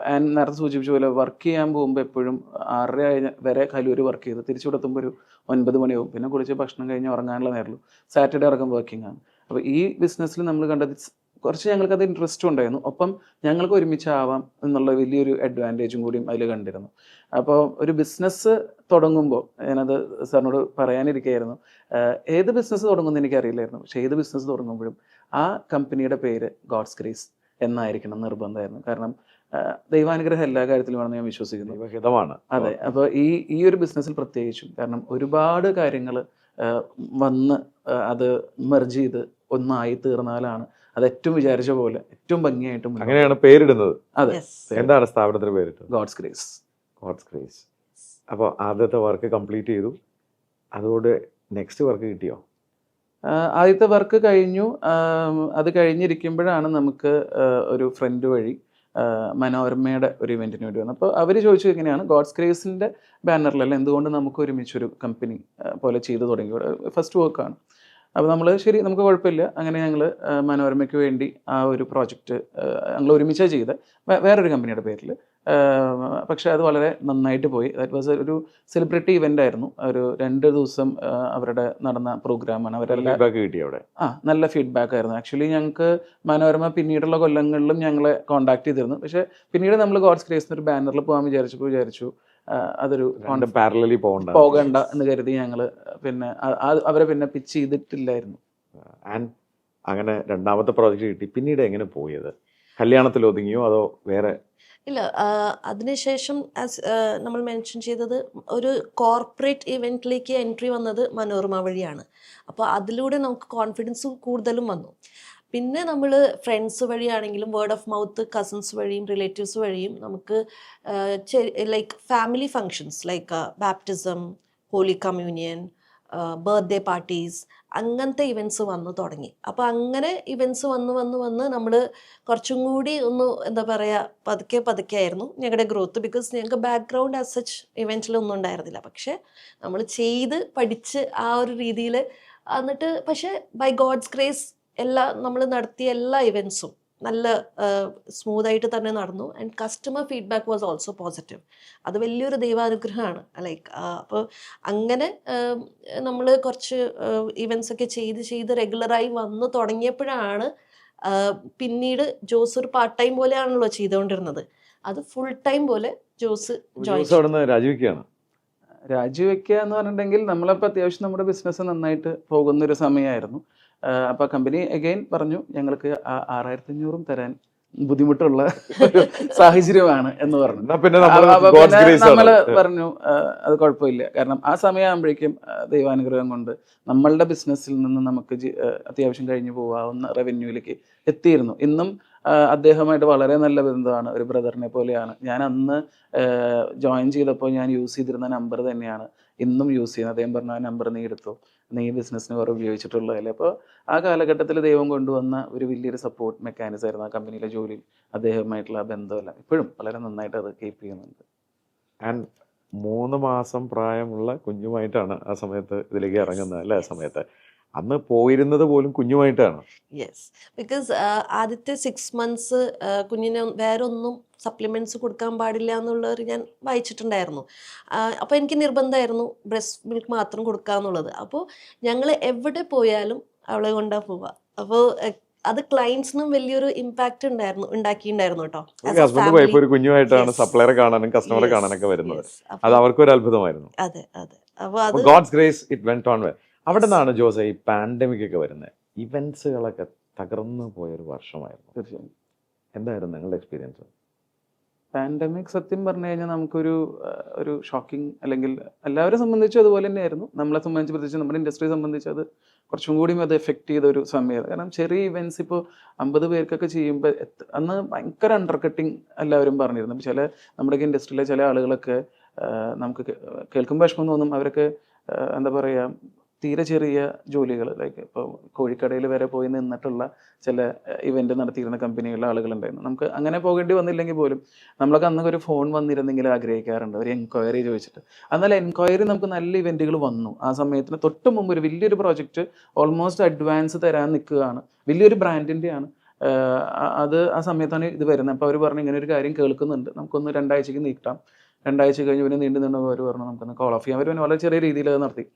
ഞാൻ നേരത്തെ സൂചിപ്പിച്ച പോലെ വർക്ക് ചെയ്യാൻ പോകുമ്പോൾ എപ്പോഴും 6:30 വരെ കലൂർ വർക്ക് ചെയ്ത് തിരിച്ചുകൊടുത്തുമ്പോൾ ഒരു 9 മണിയാവും. പിന്നെ കുളിച്ച് ഭക്ഷണം കഴിഞ്ഞ് ഉറങ്ങാനുള്ള നേരമുള്ളൂ. സാറ്റർഡേ അടക്കം വർക്കിംഗ് ആണ്. അപ്പോൾ ഈ ബിസിനസ്സിൽ നമ്മൾ കണ്ടത് കുറച്ച് ഞങ്ങൾക്കത് ഇൻട്രസ്റ്റും ഉണ്ടായിരുന്നു, ഒപ്പം ഞങ്ങൾക്ക് ഒരുമിച്ചാവാം എന്നുള്ള വലിയൊരു അഡ്വാൻറ്റേജും കൂടിയും അതിൽ കണ്ടിരുന്നു. അപ്പോൾ ഒരു ബിസിനസ് തുടങ്ങുമ്പോൾ, ഞാനത് സാറിനോട് പറയാനിരിക്കുകയായിരുന്നു, ഏത് ബിസിനസ് തുടങ്ങുമെന്ന് എനിക്കറിയില്ലായിരുന്നു. പക്ഷേ ഏത് ബിസിനസ് തുടങ്ങുമ്പോഴും ആ കമ്പനിയുടെ പേര് ഗോഡ്സ് ഗ്രേസ് എന്നായിരിക്കണം നിർബന്ധമായിരുന്നു. കാരണം ദൈവാനുഗ്രഹം എല്ലാ കാര്യത്തിലുമാണെന്ന് ഞാൻ വിശ്വസിക്കുന്നു. ദൈവഹിതമാണ്. അതെ. അപ്പോൾ ഈ ഒരു ബിസിനസ്സിൽ പ്രത്യേകിച്ചും, കാരണം ഒരുപാട് കാര്യങ്ങൾ വന്ന് അത് മെർജ് ചെയ്ത് ഒന്നായി തീർന്നാലാണ് അത് ഏറ്റവും വിചാരിച്ച പോലെ ഏറ്റവും ഭംഗിയായിട്ടും. അങ്ങനെയാണ് പേരിടുന്നത്. അതെ. എന്താണ് സ്ഥാപനത്തിന് പേരിട്ടത്? God's grace. God's grace. അപ്പോൾ ആദ്യത്തെ വർക്ക് കംപ്ലീറ്റ് ചെയ്തു. അതോടെ നെക്സ്റ്റ് വർക്ക് കിട്ടിയോ? ആദ്യത്തെ വർക്ക് കഴിഞ്ഞു. അത് കഴിഞ്ഞിരിക്കുമ്പോഴാണ് നമുക്ക് ഒരു ഫ്രണ്ട് വഴി മനോരമയുടെ ഒരു ഇവൻറ്റിന് വേണ്ടി വന്നു. അപ്പോൾ അവർ ചോദിച്ചു, എങ്ങനെയാണ് ഗോഡ്സ് ഗ്രേസിൻ്റെ ബാനറിലല്ല, എന്തുകൊണ്ട് നമുക്ക് ഒരുമിച്ചൊരു കമ്പനി പോലെ ചെയ്തു തുടങ്ങി, ഫസ്റ്റ് വർക്കാണ്. അപ്പോൾ നമ്മൾ ശരി, നമുക്ക് കുഴപ്പമില്ല. അങ്ങനെ ഞങ്ങൾ മനോരമയ്ക്ക് വേണ്ടി ആ ഒരു പ്രോജക്റ്റ് ഞങ്ങൾ ഒരുമിച്ചാണ് ചെയ്ത് വേറൊരു കമ്പനിയുടെ പേരിൽ. പക്ഷേ അത് വളരെ നന്നായിട്ട് പോയി. ദാറ്റ് വാസ് ഒരു സെലിബ്രിറ്റി ഇവൻ്റ് ആയിരുന്നു. ഒരു 2 ദിവസം അവരുടെ നടന്ന പ്രോഗ്രാമാണ്. അവരെല്ലാം നല്ല ഫീഡ്ബാക്ക് ആയിരുന്നു. ആക്ച്വലി ഞങ്ങൾക്ക് മനോരമ പിന്നീടുള്ള കൊല്ലങ്ങളിലും ഞങ്ങളെ കോൺടാക്ട് ചെയ്തിരുന്നു. പക്ഷേ പിന്നീട് നമ്മൾ ഗോഡ്സ് ഗ്രേസ് ഒരു ബാനറിൽ പോകാൻ വിചാരിച്ചു അതൊരു പാരലലി പോകണ്ട എന്ന് കരുതി ഞങ്ങൾ പിന്നെ അവരെ പിന്നെ പിച്ച് ചെയ്തിട്ടില്ലായിരുന്നു. അങ്ങനെ രണ്ടാമത്തെ പ്രോജക്റ്റ് കിട്ടി. പിന്നീട് എങ്ങനെ പോയത്? കല്യാണത്തിൽ ഒതുങ്ങിയോ അതോ വേറെ? ഇല്ല, അതിനുശേഷം നമ്മൾ മെൻഷൻ ചെയ്തത് ഒരു കോർപ്പറേറ്റ് ഇവൻറ്റിലേക്ക് എൻട്രി വന്നത് മനോരമ വഴിയാണ്. അപ്പോൾ അതിലൂടെ നമുക്ക് കോൺഫിഡൻസ് കൂടുതലും വന്നു. പിന്നെ നമ്മൾ ഫ്രണ്ട്സ് വഴിയാണെങ്കിലും വേർഡ് ഓഫ് മൗത്ത്, കസിൻസ് വഴിയും റിലേറ്റീവ്സ് വഴിയും നമുക്ക് like family functions like baptism, holy communion, birthday parties, അങ്ങനത്തെ ഇവൻറ്റ്സ് വന്നു തുടങ്ങി. അപ്പോൾ അങ്ങനെ ഇവൻറ്റ്സ് വന്ന് നമ്മൾ കുറച്ചും കൂടി ഒന്ന് എന്താ പറയുക പതുക്കെ ആയിരുന്നു ഞങ്ങളുടെ ഗ്രോത്ത്. ബിക്കോസ് ഞങ്ങൾക്ക് ബാക്ക്ഗ്രൗണ്ട് ആസ് സച്ച് ഇവൻറ്റിലൊന്നും ഉണ്ടായിരുന്നില്ല. പക്ഷേ നമ്മൾ ചെയ്ത് പഠിച്ച് ആ ഒരു രീതിയിൽ എന്നിട്ട് പക്ഷേ ബൈ ഗോഡ്സ് ഗ്രേസ് നമ്മൾ നടത്തിയ എല്ലാ ഇവൻറ്റ്സും നല്ല സ്മൂത്തായിട്ട് തന്നെ നടന്നു. And customer feedback was also positive. അത് വലിയൊരു ദൈവാനുഗ്രഹമാണ്. ലൈക്ക് അപ്പോൾ അങ്ങനെ നമ്മൾ കുറച്ച് ഇവൻറ്റ്സ് ഒക്കെ ചെയ്ത് റെഗുലറായി വന്ന് തുടങ്ങിയപ്പോഴാണ് പിന്നീട് ജോസ് ഒരു പാർട്ട് ടൈം പോലെയാണല്ലോ ചെയ്തുകൊണ്ടിരുന്നത്, അത് ഫുൾ ടൈം പോലെ ജോസ് രാജിവെക്കുകയാണ്. രാജിവെക്കുക എന്ന് പറഞ്ഞിട്ടുണ്ടെങ്കിൽ നമ്മളപ്പോൾ അത്യാവശ്യം നമ്മുടെ ബിസിനസ് നന്നായിട്ട് പോകുന്നൊരു സമയമായിരുന്നു. അപ്പോൾ കമ്പനി അഗെയിൻ പറഞ്ഞു ഞങ്ങൾക്ക് 6500 തരാൻ ബുദ്ധിമുട്ടുള്ള ഒരു സാഹചര്യമാണ് എന്ന് പറഞ്ഞു. നമ്മൾ പറഞ്ഞു അത് കുഴപ്പമില്ല, കാരണം ആ സമയമാകുമ്പോഴേക്കും ദൈവാനുഗ്രഹം കൊണ്ട് നമ്മളുടെ ബിസിനസ്സിൽ നിന്ന് നമുക്ക് അത്യാവശ്യം കഴിഞ്ഞു പോകാവുന്ന റവന്യൂയിലേക്ക് എത്തിയിരുന്നു. ഇന്നും അദ്ദേഹമായിട്ട് വളരെ നല്ല ബന്ധമാണ്, ഒരു ബ്രദറിനെ പോലെയാണ്. ഞാൻ അന്ന് ജോയിൻ ചെയ്തപ്പോൾ ഞാൻ യൂസ് ചെയ്തിരുന്ന നമ്പർ തന്നെയാണ് ഇന്നും യൂസ് ചെയ്യുന്നത്. അദ്ദേഹം പറഞ്ഞ ആ നമ്പർ നീ എടുത്തോ, നീ ബിസിനസ്സിന് കുറെ ഉപയോഗിച്ചിട്ടുള്ളതല്ലേ. അപ്പോൾ ആ കാലഘട്ടത്തിൽ ദൈവം കൊണ്ടുവന്ന ഒരു വലിയൊരു സപ്പോർട്ട് മെക്കാനിസം ആയിരുന്നു ആ കമ്പനിയിലെ ജോലിയിൽ. അദ്ദേഹമായിട്ടുള്ള ആ ബന്ധമല്ല ഇപ്പോഴും വളരെ നന്നായിട്ട് അത് കീപ്പ് ചെയ്യുന്നുണ്ട്. ആൻഡ് 3 മാസം പ്രായമുള്ള കുഞ്ഞുമായിട്ടാണ് ആ സമയത്ത് ഇതിലേക്ക് ഇറങ്ങുന്നത് അല്ലേ? ആ സമയത്ത് അന്ന് പോയിരുന്നത് പോലും കുഞ്ഞുമായിട്ടാണ്. യെസ്, ബിക്കോസ് ആദ്യത്തെ 6 months കുഞ്ഞിന് വേറെ ഒന്നും സപ്ലിമെൻറ്റ്സ് കൊടുക്കാൻ പാടില്ല എന്നുള്ളൊരു ഞാൻ വായിച്ചിട്ടുണ്ടായിരുന്നു. അപ്പോൾ എനിക്ക് നിർബന്ധമായിരുന്നു ബ്രസ്റ്റ് മിൽക്ക് മാത്രം കൊടുക്കുക എന്നുള്ളത്. അപ്പോൾ ഞങ്ങൾ എവിടെ പോയാലും അവളെ കൊണ്ടാ പോവുക. അപ്പോൾ അത് ക്ലയൻസിനും വലിയൊരു ഇമ്പാക്റ്റ് ഉണ്ടാക്കിയിട്ടുണ്ടായിരുന്നു കേട്ടോ. ഒരു കുഞ്ഞുമായിട്ടാണ് സപ്ലയറെ കാണാനും കസ്റ്റമറെ കാണാനൊക്കെ വരുന്നത്. അത് അവർക്കൊരു അത്ഭുതമായിരുന്നു. അതെ. അപ്പോൾ അത് God's grace it went on. അവിടെ നിന്നാണ് ജോസ് ഈ പാൻഡമിക് ഒക്കെ വരുന്നത്. ഇവന്റ്സുകളൊക്കെ തകർന്നു പോയൊരു വർഷമായിരുന്നു. തീർച്ചയായും. എന്തായിരുന്നു നിങ്ങളുടെ എക്സ്പീരിയൻസ്? പാൻഡമിക് സത്യം പറഞ്ഞു കഴിഞ്ഞാൽ നമുക്കൊരു ഷോക്കിംഗ്, അല്ലെങ്കിൽ എല്ലാവരെ സംബന്ധിച്ചും അതുപോലെ തന്നെയായിരുന്നു. നമ്മളെ സംബന്ധിച്ച് പ്രത്യേകിച്ച് നമ്മുടെ ഇൻഡസ്ട്രിയെ സംബന്ധിച്ച് അത് കുറച്ചും കൂടിയും അത് എഫക്റ്റ് ചെയ്തൊരു സമയമാണ്. കാരണം ചെറിയ ഇവൻറ്റ്സ് ഇപ്പോൾ 50 പേർക്കൊക്കെ ചെയ്യുമ്പോൾ അന്ന് ഭയങ്കര അണ്ടർ കട്ടിങ് എല്ലാവരും പറഞ്ഞിരുന്നു. ചില നമ്മുടെ ഇൻഡസ്ട്രിയിലെ ചില ആളുകളൊക്കെ നമുക്ക് കേൾക്കുമ്പോൾ വിഷമം തോന്നും. അവരൊക്കെ എന്താ പറയുക, തീരെ ചെറിയ ജോലികൾ, ലൈക്ക് ഇപ്പോൾ കോഴിക്കടയിൽ വരെ പോയി നിന്നിട്ടുള്ള ചില ഇവൻ്റ് നടത്തിയിരുന്ന കമ്പനികളിലെ ആളുകളുണ്ടായിരുന്നു. നമുക്ക് അങ്ങനെ പോകേണ്ടി വന്നില്ലെങ്കിൽ പോലും നമ്മളൊക്കെ അന്നൊക്കെ ഒരു ഫോൺ വന്നിരുന്നെങ്കിൽ ആഗ്രഹിക്കാറുണ്ട്, ഒരു എൻക്വയറി ചോദിച്ചിട്ട്. എന്നാൽ എൻക്വയറി നമുക്ക് നല്ല ഇവൻറ്റുകൾ വന്നു. ആ സമയത്തിന് തൊട്ട് മുമ്പ് ഒരു വലിയൊരു പ്രോജക്റ്റ് ഓൾമോസ്റ്റ് അഡ്വാൻസ് തരാൻ നിൽക്കുകയാണ്, വലിയൊരു ബ്രാൻഡിൻ്റെയാണ്. അത് ആ സമയത്താണ് ഇത് വരുന്നത്. അപ്പോൾ അവർ പറഞ്ഞു ഇങ്ങനെ ഒരു കാര്യം കേൾക്കുന്നുണ്ട്, നമുക്കൊന്ന് 2 ആഴ്ചയ്ക്ക് നീട്ടാം. 2 ആഴ്ച കഴിഞ്ഞ് പിന്നെ നീണ്ടു അവർ പറഞ്ഞു നമുക്കൊന്ന് കോൾ ഓഫ് ചെയ്യാം. അവർ പിന്നെ വളരെ ചെറിയ രീതിയിൽ അത് നടത്തി.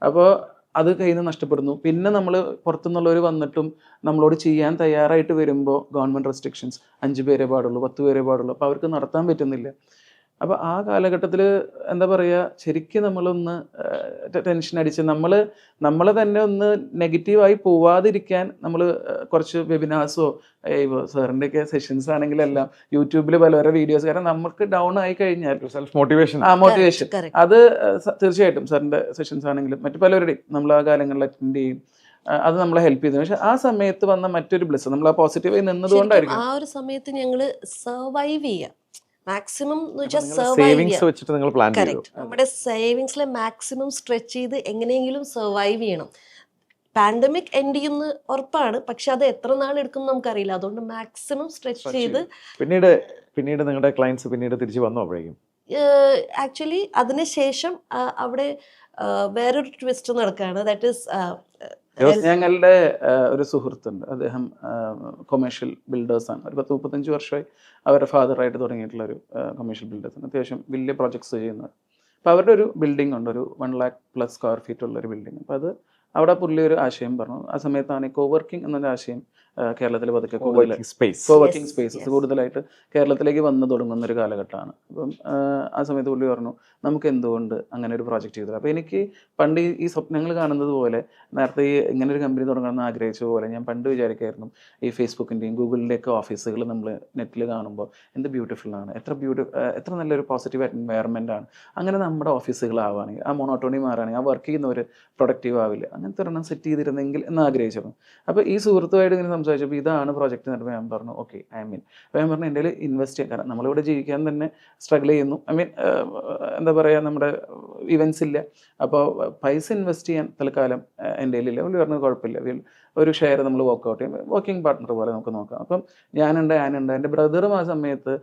അപ്പോൾ അത് കയ്യിൽ നിന്ന് നഷ്ടപ്പെടുന്നു. പിന്നെ നമ്മൾ പുറത്തുനിന്നുള്ളവർ വന്നിട്ടും നമ്മളോട് ചെയ്യാൻ തയ്യാറായിട്ട് വരുമ്പോൾ ഗവൺമെൻറ് റെസ്ട്രിക്ഷൻസ്, 5 പേരെ പാടുള്ളൂ, 10 പേരെ പാടുള്ളൂ. അപ്പോൾ അവർക്ക് നടത്താൻ പറ്റുന്നില്ല. അപ്പോൾ ആ കാലഘട്ടത്തിൽ എന്താ പറയുക, ശരിക്കും നമ്മളൊന്ന് ടെൻഷൻ അടിച്ച് നമ്മൾ തന്നെ ഒന്ന് നെഗറ്റീവായി പോവാതിരിക്കാൻ നമ്മൾ കുറച്ച് വെബിനാർസോ സാറിൻ്റെയൊക്കെ സെഷൻസ് ആണെങ്കിലെല്ലാം യൂട്യൂബിൽ പല വീഡിയോസ്, കാരണം നമുക്ക് ഡൗൺ ആയി കഴിഞ്ഞാൽ സെൽഫ് മോട്ടിവേഷൻ അത് തീർച്ചയായിട്ടും സാറിൻ്റെ സെഷൻസ് ആണെങ്കിലും മറ്റു പലരുടെയും നമ്മൾ ആ കാലങ്ങളിൽ അറ്റൻഡ് ചെയ്യും. അത് നമ്മളെ ഹെൽപ്പ് ചെയ്തു. പക്ഷെ ആ സമയത്ത് വന്ന മറ്റൊരു ബ്ലെസ്, നമ്മൾ ആ പോസിറ്റീവായി നിന്നതുകൊണ്ടായിരിക്കും ആ ഒരു സമയത്ത് ഞങ്ങൾ സർവൈവ് ചെയ്യാം. മാക്സിമം സേവിങ്സ് വെച്ചിട്ട് നിങ്ങൾ പ്ലാൻ ചെയ്തു. നമ്മുടെ സേവിങ്സിലെ മാക്സിമം സ്ട്രെച്ച് ചെയ്ത് എങ്ങനെയെങ്കിലും സർവൈവ് ചെയ്യണം. പാൻഡമിക് എൻഡ് ചെയ്യുന്ന ഉറപ്പാണ്, പക്ഷെ അത് എത്ര നാൾ എടുക്കും നമുക്കറിയില്ല. അതുകൊണ്ട് മാക്സിമം സ്ട്രെച്ച് ചെയ്ത് പിന്നീട് നിങ്ങളുടെ ക്ലയൻസ് പിന്നീട് തിരിച്ചു വന്നു. അപ്പോഴേക്കും ആക്ച്വലി അതിനുശേഷം അവിടെ വേറൊരു ട്വിസ്റ്റ് നടക്കുകയാണ്. ദാറ്റ് ഈസ് ഞങ്ങളുടെ ഒരു സുഹൃത്തുണ്ട്, അദ്ദേഹം കൊമേഴ്ഷ്യൽ ബിൽഡേഴ്സാണ്. ഒരു 10-35 വർഷമായി അവരുടെ ഫാദറായിട്ട് തുടങ്ങിയിട്ടുള്ള ഒരു കൊമേഴ്ഷ്യൽ ബിൽഡേഴ്സാണ്. അത്യാവശ്യം വലിയ പ്രോജക്ട്സ് ചെയ്യുന്നത്. അപ്പോൾ അവരുടെ ഒരു ബിൽഡിംഗ് ഉണ്ട്, ഒരു 1 lakh+ സ്ക്വയർ ഫീറ്റ് ഉള്ളൊരു ബിൽഡിംഗ്. അപ്പോൾ അത് അവിടെ പുള്ളി ഒരു ആശയം പറഞ്ഞു. ആ സമയത്താണ് ഈ കോവർക്കിംഗ് എന്നൊരു ആശയം കേരളത്തിൽ പതുക്കെ കോവർക്കിംഗ് സ്പേസസ് കൂടുതലായിട്ട് കേരളത്തിലേക്ക് വന്നു തുടങ്ങുന്ന ഒരു കാലഘട്ടമാണ്. അപ്പം ആ സമയത്ത് പുള്ളി പറഞ്ഞു നമുക്ക് എന്തുകൊണ്ട് അങ്ങനെ ഒരു പ്രോജക്റ്റ് ചെയ്തത്. അപ്പോൾ എനിക്ക് പണ്ട് ഈ സ്വപ്നങ്ങൾ കാണുന്നത് പോലെ, നേരത്തെ ഈ ഇങ്ങനെ ഒരു കമ്പനി തുടങ്ങണമെന്ന് ആഗ്രഹിച്ച പോലെ ഞാൻ പണ്ട് വിചാരിക്കായിരുന്നു ഈ ഫേസ്ബുക്കിൻ്റെയും ഗൂഗിളിൻ്റെയൊക്കെ ഓഫീസുകൾ നമ്മൾ നെറ്റിൽ കാണുമ്പോൾ എന്ത് ബ്യൂട്ടിഫുള്ളാണ്, എത്ര നല്ലൊരു പോസിറ്റീവ് എൻവയറമെൻ്റ് ആണ്. അങ്ങനെ നമ്മുടെ ഓഫീസുകളാവുകയാണെങ്കിൽ ആ മോണോട്ടോണി മാറുകയാണെങ്കിൽ ആ വർക്ക് ചെയ്യുന്നവർ പ്രൊഡക്റ്റീവ് ആവില്ല. അങ്ങനത്തെ ഒരെണ്ണം സെറ്റ് ചെയ്തിരുന്നെങ്കിൽ എന്ന് ആഗ്രഹിച്ചിരുന്നു. അപ്പോൾ ഈ സുഹൃത്തുമായിട്ട് ഇങ്ങനെ സംസാരിച്ചപ്പോൾ ഇതാണ് പ്രോജക്റ്റ് എന്നിട്ട് ഞാൻ പറഞ്ഞു ഓക്കെ ഐ മീൻ. അപ്പോൾ ഞാൻ പറഞ്ഞു എൻ്റെ ഇൻവെസ്റ്റ് ചെയ്യാൻ, കാരണം നമ്മളിവിടെ ജീവിക്കാൻ തന്നെ സ്ട്രഗിൾ ചെയ്യുന്നു. ഐ മീൻ എന്താ പറയുക, നമ്മുടെ ഇവൻറ്റ്സ് ഇല്ല, അപ്പോൾ പൈസ ഇൻവെസ്റ്റ് ചെയ്യാൻ തൽക്കാലം എൻ്റെ കയ്യിലില്ല. പുള്ളി പറഞ്ഞത് കുഴപ്പമില്ല, ഒരു ഷെയർ നമ്മൾ വർക്കൗട്ട് ചെയ്യും, വർക്കിംഗ് പാർട്ട്ണർ പോലെ നമുക്ക് നോക്കാം. അപ്പം ഞാനുണ്ട്, എൻ്റെ ബ്രദറും ആ സമയത്ത്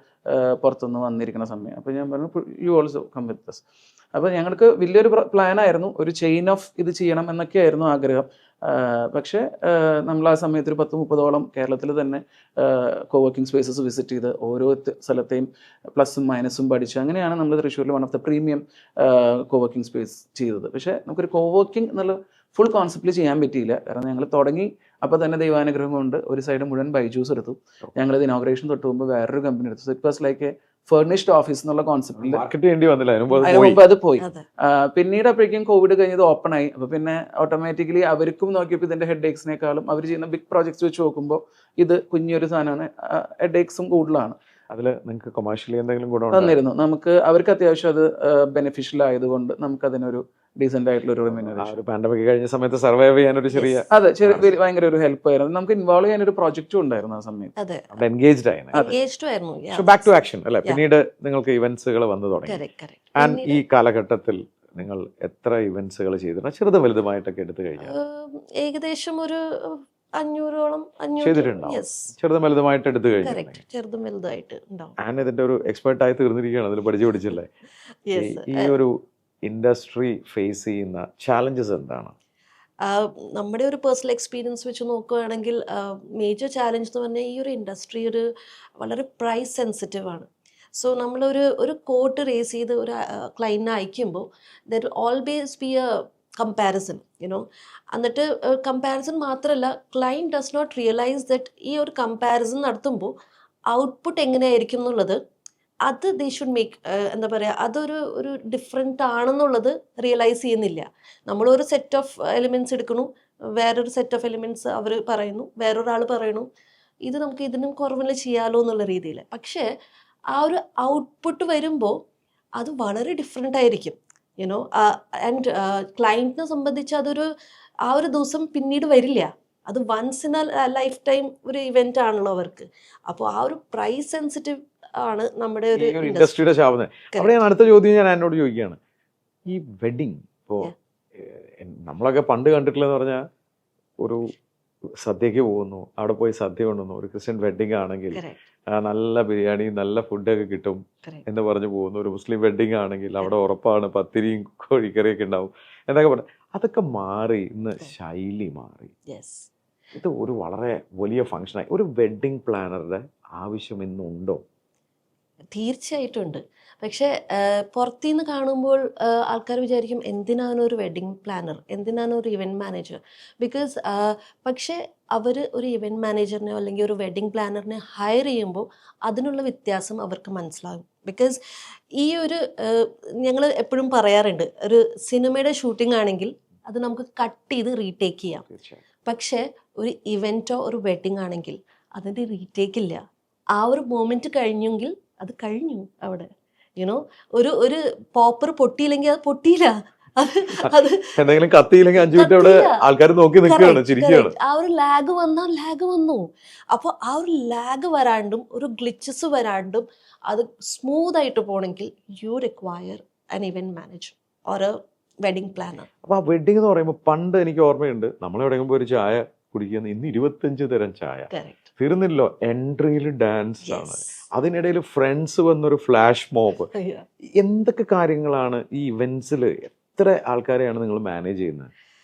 പുറത്തുനിന്ന് വന്നിരിക്കുന്ന സമയം. അപ്പോൾ ഞാൻ പറഞ്ഞു you also come with us. അപ്പോൾ ഞങ്ങൾക്ക് വലിയൊരു പ്ലാനായിരുന്നു, ഒരു ചെയിൻ ഓഫ് ഇത് ചെയ്യണം എന്നൊക്കെയായിരുന്നു ആഗ്രഹം. പക്ഷേ നമ്മൾ ആ സമയത്ത് ഒരു 10-30ഓളം കേരളത്തിൽ തന്നെ കോവർക്കിംഗ് സ്പേസസ് വിസിറ്റ് ചെയ്ത് ഓരോ സ്ഥലത്തെയും പ്ലസും മൈനസും പഠിച്ച് അങ്ങനെയാണ് നമ്മൾ തൃശ്ശൂരിൽ one of the premium coworking space ചെയ്തത്. പക്ഷേ നമുക്കൊരു കോവർക്കിംഗ് എന്നുള്ള ഫുൾ കോൺസെപ്റ്റിൽ ചെയ്യാൻ പറ്റിയില്ല. കാരണം ഞങ്ങൾ തുടങ്ങി അപ്പോൾ തന്നെ ദൈവാനുഗ്രഹം കൊണ്ട് ഒരു സൈഡ് മുഴുവൻ ബൈജൂസ് എടുത്തു. ഞങ്ങളിത് ഇനോഗ്രേഷൻ തൊട്ട് മുമ്പ് വേറൊരു കമ്പനി എടുത്തു. It was like A furnished office എന്നുള്ള കോൺസെപ്റ്റിൽ അതിന് മുമ്പ് അത് പോയി. പിന്നീട് അപ്പോഴേക്കും കോവിഡ് കഴിഞ്ഞത് ഓപ്പൺ ആയി. അപ്പോൾ പിന്നെ ഓട്ടോമാറ്റിക്കലി അവർക്കും നോക്കിയപ്പോൾ ഇതിന്റെ ഹെഡ് ഏക്സിനേക്കാളും അവർ ചെയ്യുന്ന ബിഗ് പ്രോജക്ട്സ് വെച്ച് നോക്കുമ്പോൾ ഇത് കുഞ്ഞൊരു സാധനമാണ്, ഹെഡ് ഏക്സും കൂടുതലാണ്. അതിൽ നിങ്ങൾക്ക് കൊമേഴ്ഷ്യലി എന്തെങ്കിലും ഗുണം തന്നിരുന്നു. നമുക്ക് അവർക്ക് അത്യാവശ്യം അത് ബെനിഫിഷ്യൽ ആയതുകൊണ്ട് നമുക്ക് അതിനൊരു ഡീസെന്റ് ആയിട്ടുള്ള ഒരു റെമ്യൂണറേഷൻ. പാൻഡമിക് കഴിഞ്ഞ സമയത്ത് സർവൈവ് ചെയ്യാൻ ഒരു ചെറിയ അതെ ഭയങ്കര ഒരു ഹെൽപ്പ് ആയിരുന്നു. നമുക്ക് ഇൻവോൾവ് ചെയ്യാൻ ഒരു പ്രോജക്റ്റും ഉണ്ടായിരുന്നു ആ സമയത്ത്. എൻഗേജ്ഡ് ആയിരുന്നു. ബാക്ക് ടു ആക്ഷൻ അല്ലെ. പിന്നീട് നിങ്ങൾക്ക് ഇവന്റ്സുകൾ വന്നു തുടങ്ങി. ആൻഡ് ഈ കാലഘട്ടത്തിൽ നിങ്ങൾ എത്ര ഇവന്റ്സുകൾ ചെയ്തിട്ടുണ്ട്, ചെറുതും വലുതുമായിട്ടൊക്കെ എടുത്തു കഴിഞ്ഞാൽ? ഏകദേശം ഒരു 500ഓളം ചെറുതും വലുതുമായിട്ട് എടുത്തു കഴിഞ്ഞു. ചെറുതും വലുതായിട്ട് ആൻഡ് ഇതിന്റെ ഒരു എക്സ്പെർട്ട് ആയി തീർന്നിരിക്കുകയാണ്, അതിൽ പഠിച്ചു പിടിച്ചല്ലേ. ഈ ഒരു ഇൻഡസ്ട്രി ഫേസ് ചെയ്യുന്ന ചാലഞ്ചസ് എന്താണ്? നമ്മുടെ ഒരു പേഴ്സണൽ എക്സ്പീരിയൻസ് വെച്ച് നോക്കുകയാണെങ്കിൽ മേജർ ചാലഞ്ച് എന്ന് പറഞ്ഞാൽ ഈ ഒരു ഇൻഡസ്ട്രി ഒരു വളരെ പ്രൈസ് സെൻസിറ്റീവ് ആണ്. സോ നമ്മളൊരു കോട്ട് റേസ് ചെയ്ത് ഒരു ക്ലയൻറ്റിനെ അയക്കുമ്പോൾ there will always be a comparison you know. എന്നിട്ട് കമ്പാരിസൺ മാത്രമല്ല, client does not realise that ഈ ഒരു കമ്പാരിസൺ നടത്തുമ്പോൾ ഔട്ട്പുട്ട് എങ്ങനെയായിരിക്കും എന്നുള്ളത് അത് ദേ ഷുഡ് മേക്ക് എന്താ പറയുക, അതൊരു ഡിഫറെൻ്റ് ആണെന്നുള്ളത് റിയലൈസ് ചെയ്യുന്നില്ല. നമ്മളൊരു സെറ്റ് ഓഫ് എലിമെൻറ്റ്സ് എടുക്കണു, വേറൊരു സെറ്റ് ഓഫ് എലിമെൻറ്റ്സ് അവർ പറയുന്നു, വേറൊരാൾ പറയണു ഇത് നമുക്ക് ഇതിനും കുറവിൽ ചെയ്യാമല്ലോ എന്നുള്ള രീതിയിൽ. പക്ഷേ ആ ഒരു ഔട്ട്പുട്ട് വരുമ്പോൾ അത് വളരെ ഡിഫറെൻ്റ് ആയിരിക്കും യുനോ. ആൻഡ് ക്ലയൻറ്റിനെ സംബന്ധിച്ച് ആ ഒരു ദിവസം പിന്നീട് വരില്ല. അത് once in a lifetime ഒരു ഇവൻ്റ് ആണല്ലോ അവർക്ക്. അപ്പോൾ ആ ഒരു പ്രൈസ് സെൻസിറ്റീവ് ആണ് നമ്മുടെ ഒരു ഇൻഡസ്ട്രിയുടെ ശാപനം. അവിടെ ഞാൻ അടുത്ത ചോദ്യം ഞാൻ എന്നോട് ചോദിക്കുകയാണ്, ഈ വെഡിങ് ഇപ്പോൾ നമ്മളൊക്കെ പണ്ട് കണ്ടിട്ടില്ലെന്ന് പറഞ്ഞാൽ ഒരു സദ്യക്ക് പോകുന്നു, അവിടെ പോയി സദ്യ കൊണ്ടുവന്നു. ഒരു ക്രിസ്ത്യൻ വെഡിങ് ആണെങ്കിൽ നല്ല ബിരിയാണി നല്ല ഫുഡൊക്കെ കിട്ടും എന്ന് പറഞ്ഞു പോകുന്നു. ഒരു മുസ്ലിം വെഡിങ് ആണെങ്കിൽ അവിടെ ഉറപ്പാണ് പത്തിരിയും കോഴിക്കറിയൊക്കെ ഉണ്ടാവും എന്നൊക്കെ പറഞ്ഞു. അതൊക്കെ മാറി, ഇന്ന് ശൈലി മാറി. ഇത് ഒരു വളരെ വലിയ ഫംഗ്ഷനായി. ഒരു വെഡിങ് പ്ലാനറുടെ ആവശ്യം ഇന്നുണ്ടോ? തീർച്ചയായിട്ടും ഉണ്ട്. പക്ഷേ പുറത്തുനിന്ന് കാണുമ്പോൾ ആൾക്കാർ വിചാരിക്കും എന്തിനാണ് ഒരു വെഡിങ് പ്ലാനർ, എന്തിനാണ് ഒരു ഇവൻറ്റ് മാനേജർ. ബിക്കോസ് പക്ഷേ അവർ ഒരു ഇവൻറ്റ് മാനേജറിനെ അല്ലെങ്കിൽ ഒരു വെഡിങ് പ്ലാനറിനെ ഹയർ ചെയ്യുമ്പോൾ അതിനുള്ള വ്യത്യാസം അവർക്ക് മനസ്സിലാകും. ബിക്കോസ് ഈ ഒരു ഞങ്ങൾ എപ്പോഴും പറയാറുണ്ട്, ഒരു സിനിമയുടെ ഷൂട്ടിംഗ് ആണെങ്കിൽ അത് നമുക്ക് കട്ട് ചെയ്ത് റീടേക്ക് ചെയ്യാം. പക്ഷേ ഒരു ഇവൻറ്റോ ഒരു വെഡിങ് ആണെങ്കിൽ അതിൻ്റെ റീടേക്ക് ഇല്ല. ആ ഒരു മൊമെൻറ്റ് കഴിഞ്ഞെങ്കിൽ അത് കഴിഞ്ഞു അവിടെ യുനോ. ഒരു പോപ്പർ പൊട്ടിയില്ലെങ്കിൽ അത് പൊട്ടിയില്ല. എന്തെങ്കിലും കത്തിയില്ലെങ്കിൽ 5 മിനിറ്റ് അവിടെ ആൾക്കാർ നോക്കി നിൽക്കുകയാണ്, ചിരിക്കുകയാണ്. ആ ഒരു ലാഗ് വന്നാൽ ലാഗ് വന്നു. അപ്പോൾ ആ ഒരു ലാഗ് വരാണ്ടും ഒരു ഗ്ലിച്ചസ് വരാണ്ടും അത് സ്മൂത്ത് ആയിട്ട് പോകണമെങ്കിൽ you require an event manager or a wedding planner. അപ്പൊ ആ വെഡിങ് എന്ന് പറയുമ്പോൾ പണ്ട് എനിക്ക് ഓർമ്മയുണ്ട്, നമ്മളെവിടെയെങ്കിലും ഒരു ചായ കുടിക്കുന്ന, ഇന്ന് 25 തരം ചായ തീർന്നില്ലോ. എൻട്രിയിൽ ഡാൻസ് ആണ്, അതിനിടയിൽ ഫ്രണ്ട്സ് വന്നൊരു ഫ്ലാഷ് മോബ്. എന്തൊക്കെ കാര്യങ്ങളാണ് ഈ ഇവന്റ്സിൽ? എത്ര ആൾക്കാരെയാണ് നിങ്ങൾ മാനേജ് ചെയ്യുന്നത്?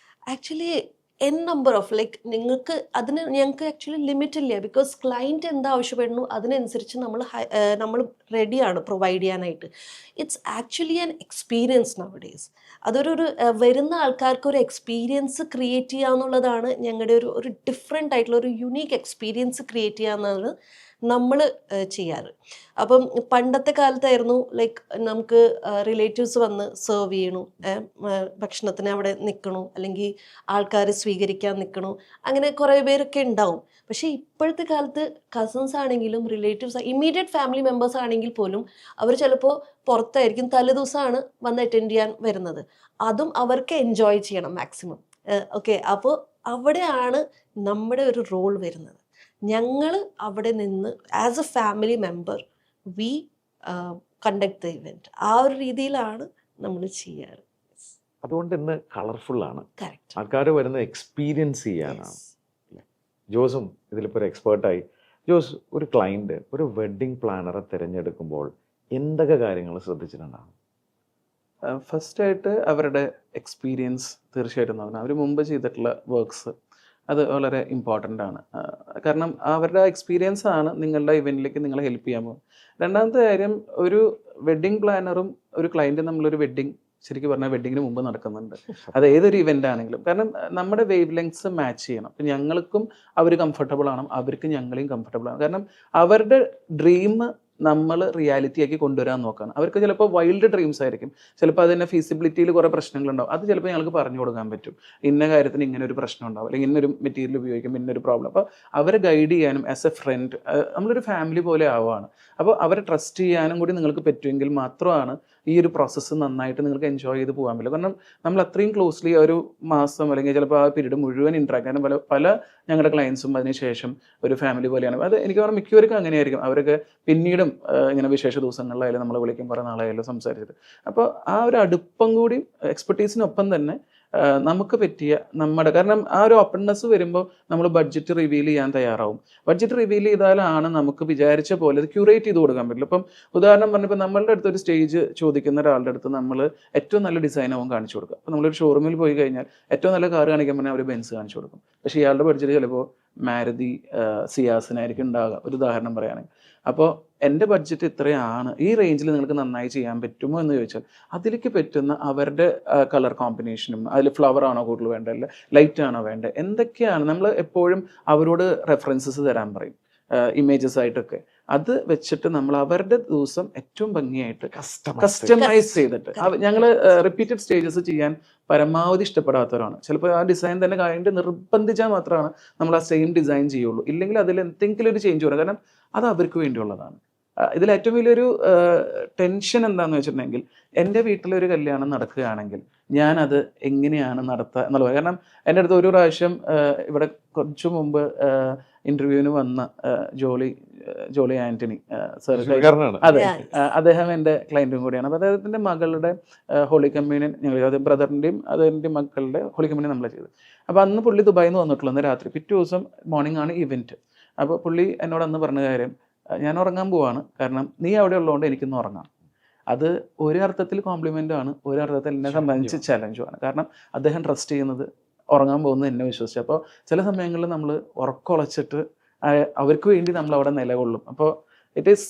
Actually n number of like ഞങ്ങൾക്ക് ആക്ച്വലി ലിമിറ്റ് ഇല്ല. ബിക്കോസ് ക്ലയൻറ്റ് എന്താ ആവശ്യപ്പെടുന്നു അതിനനുസരിച്ച് നമ്മൾ റെഡിയാണ് പ്രൊവൈഡ് ചെയ്യാനായിട്ട്. It's actually an experience nowadays. അതൊരു വരുന്ന ആൾക്കാർക്ക് ഒരു എക്സ്പീരിയൻസ് ക്രിയേറ്റ് ചെയ്യുക എന്നുള്ളതാണ് ഞങ്ങളുടെ ഒരു ഡിഫറെൻ്റ് ആയിട്ടുള്ള ഒരു യുണീക്ക് എക്സ്പീരിയൻസ് ക്രിയേറ്റ് ചെയ്യുക എന്നുള്ളത് നമ്മൾ ചെയ്യാറ്. അപ്പം പണ്ടത്തെ കാലത്തായിരുന്നു ലൈക്ക് നമുക്ക് റിലേറ്റീവ്സ് വന്ന് സെർവ് ചെയ്യണു, ഭക്ഷണത്തിന് അവിടെ നിൽക്കണു, അല്ലെങ്കിൽ ആൾക്കാർ സ്വീകരിക്കാൻ നിൽക്കണു, അങ്ങനെ കുറേ പേരൊക്കെ ഉണ്ടാവും. പക്ഷേ ഇപ്പോഴത്തെ കാലത്ത് കസിൻസ് ആണെങ്കിലും റിലേറ്റീവ്സ്, ഇമ്മീഡിയറ്റ് ഫാമിലി മെമ്പേഴ്സ് ആണെങ്കിൽ പോലും അവർ ചിലപ്പോൾ പുറത്തായിരിക്കും, തലേദിവസമാണ് വന്ന് അറ്റൻഡ് ചെയ്യാൻ വരുന്നത്. അതും അവർക്ക് എൻജോയ് ചെയ്യണം മാക്സിമം. ഓക്കെ. അപ്പോൾ അവിടെയാണ് നമ്മുടെ ഒരു റോൾ വരുന്നത്. ഞങ്ങൾ അവിടെ നിന്ന് as A family member V conduct the event. ആ ഒരു രീതിയിലാണ് നമ്മൾ ചെയ്യാറ്. അതുകൊണ്ട് ഇന്ന് കളർഫുള്ളാണ്. കറക്റ്റ്. ആൾക്കാർ വരുന്നത് എക്സ്പീരിയൻസ് ചെയ്യാനാണ്. ജോസും ഇതിലിപ്പോൾ ഒരു എക്സ്പേർട്ടായി. ജോസ്, ഒരു ക്ലയൻറ്റ് ഒരു വെഡ്ഡിങ് പ്ലാനറെ തിരഞ്ഞെടുക്കുമ്പോൾ എന്തൊക്കെ കാര്യങ്ങൾ ശ്രദ്ധിച്ചിട്ടുണ്ടാകും? ഫസ്റ്റായിട്ട് അവരുടെ എക്സ്പീരിയൻസ് തീർച്ചയായിട്ടും നോക്കണം. അവർ മുമ്പ് ചെയ്തിട്ടുള്ള വർക്ക്സ് അത് വളരെ ഇമ്പോർട്ടൻ്റ് ആണ്. കാരണം അവരുടെ എക്സ്പീരിയൻസ് ആണ് നിങ്ങളുടെ ഇവൻറ്റിലേക്ക് നിങ്ങളെ ഹെൽപ്പ് ചെയ്യാൻ പോകും. രണ്ടാമത്തെ കാര്യം, ഒരു വെഡ്ഡിങ് പ്ലാനറും ഒരു ക്ലയൻറ്റും നമ്മളൊരു വെഡ്ഡിങ് ശരിക്കും പറഞ്ഞാൽ വെഡ്ഡിങ്ങിന് മുമ്പ് നടക്കുന്നുണ്ട്. അത് ഏതൊരു ഇവൻ്റ് ആണെങ്കിലും. കാരണം നമ്മുടെ വേവ് ലെങ്ത്സ് മാച്ച് ചെയ്യണം. അപ്പം ഞങ്ങൾക്കും അവർ കംഫർട്ടബിൾ ആണ്, അവർക്ക് ഞങ്ങളെയും കംഫർട്ടബിൾ ആണ്. കാരണം അവരുടെ ഡ്രീം നമ്മൾ റിയാലിറ്റി ആക്കി കൊണ്ടുവരാൻ നോക്കുകയാണ്. അവർക്ക് ചിലപ്പോൾ വൈൽഡ് ഡ്രീംസ് ആയിരിക്കും, ചിലപ്പോൾ അതിൻ്റെ ഫീസിബിലിറ്റിയിൽ കുറേ പ്രശ്നങ്ങളുണ്ടാവും. അത് ചിലപ്പോൾ ഞങ്ങൾക്ക് പറഞ്ഞു കൊടുക്കാൻ പറ്റും, ഇന്ന കാര്യത്തിന് ഇങ്ങനെ ഒരു പ്രശ്നം ഉണ്ടാവും, അല്ലെങ്കിൽ ഇന്നൊരു മെറ്റീരിയൽ ഉപയോഗിക്കും, ഇന്നൊരു പ്രോബ്ലം. അപ്പോൾ അവരെ ഗൈഡ് ചെയ്യാനും ആസ് എ ഫ്രണ്ട് നമ്മളൊരു ഫാമിലി പോലെ ആവുകയാണ്. അപ്പോൾ അവരെ ട്രസ്റ്റ് ചെയ്യാനും കൂടി നിങ്ങൾക്ക് പറ്റുമെങ്കിൽ മാത്രമാണ് ഈ ഒരു പ്രോസസ്സ് നന്നായിട്ട് നിങ്ങൾക്ക് എൻജോയ് ചെയ്ത് പോകാൻ പറ്റില്ല. കാരണം നമ്മൾ അത്രയും ക്ലോസ്ലി ഒരു മാസം അല്ലെങ്കിൽ ചിലപ്പോൾ ആ പീരീഡ് മുഴുവൻ ഇൻട്രാക്ട് ചെയ്യാനും പല ഞങ്ങളുടെ ക്ലയൻസും അതിനുശേഷം ഒരു ഫാമിലി പോലെയാണ്. അത് എനിക്ക് പറഞ്ഞാൽ മിക്കവർക്കും അങ്ങനെയായിരിക്കും. അവരൊക്കെ പിന്നീടും ഇങ്ങനെ വിശേഷ ദിവസങ്ങളിലായാലും നമ്മളെ വിളിക്കും, കുറേ നാളായാലും സംസാരിച്ചിട്ട്. അപ്പോൾ ആ ഒരു അടുപ്പം കൂടി എക്സ്പെർട്ടീസിനൊപ്പം തന്നെ നമുക്ക് പറ്റിയ നമ്മുടെ, കാരണം ആ ഒരു ഓപ്പൺനെസ് വരുമ്പോൾ നമ്മൾ ബഡ്ജറ്റ് റിവീൽ ചെയ്യാൻ തയ്യാറാവും. ബഡ്ജറ്റ് റിവീൽ ചെയ്താലാണ് നമുക്ക് വിചാരിച്ച പോലെ അത് ക്യൂറേറ്റ് ചെയ്ത് കൊടുക്കാൻ പറ്റില്ല. ഇപ്പം ഉദാഹരണം പറഞ്ഞപ്പോൾ നമ്മളുടെ അടുത്ത് ഒരു സ്റ്റേജ് ചോദിക്കുന്ന ഒരാളുടെ അടുത്ത് നമ്മൾ ഏറ്റവും നല്ല ഡിസൈൻ ആവും കാണിച്ചു കൊടുക്കുക. അപ്പോൾ നമ്മളൊരു ഷോറൂമിൽ പോയി കഴിഞ്ഞാൽ ഏറ്റവും നല്ല കാർ കാണിക്കാൻ പറഞ്ഞാൽ അവർ ബെൻസ് കാണിച്ചു കൊടുക്കും. പക്ഷേ ഇയാളുടെ ബഡ്ജറ്റ് ചിലപ്പോൾ മാരുതി സിയാസിനായിരിക്കും ഉണ്ടാകുക, ഒരു ഉദാഹരണം പറയുകയാണെങ്കിൽ. അപ്പോൾ എൻ്റെ ബഡ്ജറ്റ് ഇത്രയാണ്, ഈ റേഞ്ചിൽ നിങ്ങൾക്ക് നന്നായി ചെയ്യാൻ പറ്റുമോ എന്ന് ചോദിച്ചാൽ അതിലേക്ക് പറ്റുന്ന അവരുടെ കളർ കോമ്പിനേഷനും, അതിൽ ഫ്ലവർ ആണോ കൂടുതൽ വേണ്ടത്, അല്ല ലൈറ്റ് ആണോ വേണ്ടത്, എന്തൊക്കെയാണ് നമ്മൾ എപ്പോഴും അവരോട് റെഫറൻസസ് തരാൻ പറയും, ഇമേജസ് ആയിട്ടൊക്കെ. അത് വെച്ചിട്ട് നമ്മൾ അവരുടെ ദിവസം ഏറ്റവും ഭംഗിയായിട്ട് കസ്റ്റമൈസ് ചെയ്തിട്ട് ഞങ്ങൾ റിപ്പീറ്റഡ് സ്റ്റേജസ് ചെയ്യാൻ പരമാവധി ഇഷ്ടപ്പെടാത്തവരാണ്. ചിലപ്പോൾ ആ ഡിസൈൻ തന്നെ കഴിഞ്ഞിട്ട് നിർബന്ധിച്ചാൽ മാത്രമാണ് നമ്മൾ ആ സെയിം ഡിസൈൻ ചെയ്യുള്ളൂ. ഇല്ലെങ്കിൽ അതിൽ എന്തെങ്കിലും ഒരു ചേഞ്ച് വരും. കാരണം അത് അവർക്ക് വേണ്ടിയുള്ളതാണ്. ഇതിൽ ഏറ്റവും വലിയൊരു ടെൻഷൻ എന്താണെന്ന് വെച്ചിട്ടുണ്ടെങ്കിൽ, എൻ്റെ വീട്ടിലൊരു കല്യാണം നടക്കുകയാണെങ്കിൽ ഞാനത് എങ്ങനെയാണ് നടത്തുക എന്നുള്ളത്. കാരണം എൻ്റെ അടുത്ത് ഒരു പ്രാവശ്യം ഇവിടെ കുറച്ചു മുമ്പ് ഇൻ്റർവ്യൂവിന് വന്ന ജോളി ആൻ്റണി സർ, അതെ, അദ്ദേഹം എൻ്റെ ക്ലയൻറ്റും കൂടിയാണ്. അപ്പോൾ അദ്ദേഹത്തിൻ്റെ മകളുടെ ഹോളി കമ്മ്യൂണിയൻ ഞങ്ങൾ ബ്രദറിൻ്റെയും അതിൻ്റെ മക്കളുടെ ഹോളി കമ്മ്യൂണിയൻ നമ്മളെ ചെയ്തത്. അപ്പോൾ അന്ന് പുള്ളി ദുബായിൽ നിന്ന് വന്നിട്ടുള്ളൂ. അന്ന് രാത്രി, പിറ്റേ ദിവസം മോർണിംഗ് ആണ് ഇവൻറ്റ്. അപ്പോൾ പുള്ളി എന്നോട് അന്ന് പറഞ്ഞ കാര്യം, ഞാൻ ഉറങ്ങാൻ പോവാണ്, കാരണം നീ അവിടെ ഉള്ളതുകൊണ്ട് എനിക്കൊന്ന് ഉറങ്ങാം. അത് ഒരു അർത്ഥത്തിൽ കോംപ്ലിമെൻ്റ് ആണ്, ഒരു അർത്ഥത്തിൽ എന്നെ സംബന്ധിച്ച് ചലഞ്ചുമാണ്. കാരണം അദ്ദേഹം ട്രസ്റ്റ് ചെയ്യുന്നത് ഉറങ്ങാൻ പോകുന്നത് എന്നെ വിശ്വസിച്ചു. അപ്പോൾ ചില സമയങ്ങളിൽ നമ്മൾ ഉറക്കുളച്ചിട്ട് അവർക്ക് വേണ്ടി നമ്മൾ അവിടെ നിലകൊള്ളും. അപ്പോൾ ഇറ്റ് ഈസ്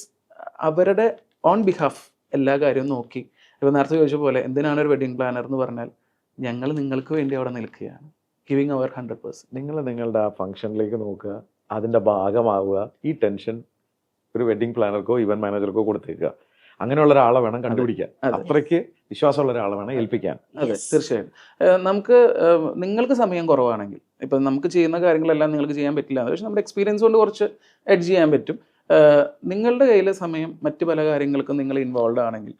അവരുടെ ഓൺ ബിഹാഫ് എല്ലാ കാര്യവും നോക്കി. ഇപ്പോൾ നേരത്തെ ചോദിച്ച പോലെ എന്തിനാണ് ഒരു വെഡിങ് പ്ലാനർ എന്ന് പറഞ്ഞാൽ, ഞങ്ങൾ നിങ്ങൾക്ക് വേണ്ടി അവിടെ നിൽക്കുകയാണ്, ഗിവിങ് അവർ 100%. നിങ്ങൾ നിങ്ങളുടെ ആ ഫംഗ്ഷനിലേക്ക് നോക്കുക, അതിൻ്റെ ഭാഗമാവുക. ഈ ടെൻഷൻ ഒരു വെഡ്ഡിങ് പ്ലാനർക്കോ ഇവന്റ് മാനേജർക്കോ കൊടുത്തേക്കുക. അങ്ങനെയുള്ള ഒരാളെ വേണം കണ്ടുപിടിക്കാൻ, അത്രയ്ക്ക് വിശ്വാസമുള്ള ഒരാളെ വേണം ഏൽപ്പിക്കാൻ. അതെ, തീർച്ചയായും. നമുക്ക് നിങ്ങൾക്ക് സമയം കുറവാണെങ്കിൽ, ഇപ്പം നമുക്ക് ചെയ്യുന്ന കാര്യങ്ങളെല്ലാം നിങ്ങൾക്ക് ചെയ്യാൻ പറ്റില്ല, പക്ഷെ നമ്മുടെ എക്സ്പീരിയൻസ് കൊണ്ട് കുറച്ച് എഡ്ജ് ചെയ്യാൻ പറ്റും. നിങ്ങളുടെ കയ്യിലെ സമയം മറ്റു പല കാര്യങ്ങൾക്കും നിങ്ങൾ ഇൻവോൾവ് ആണെങ്കിൽ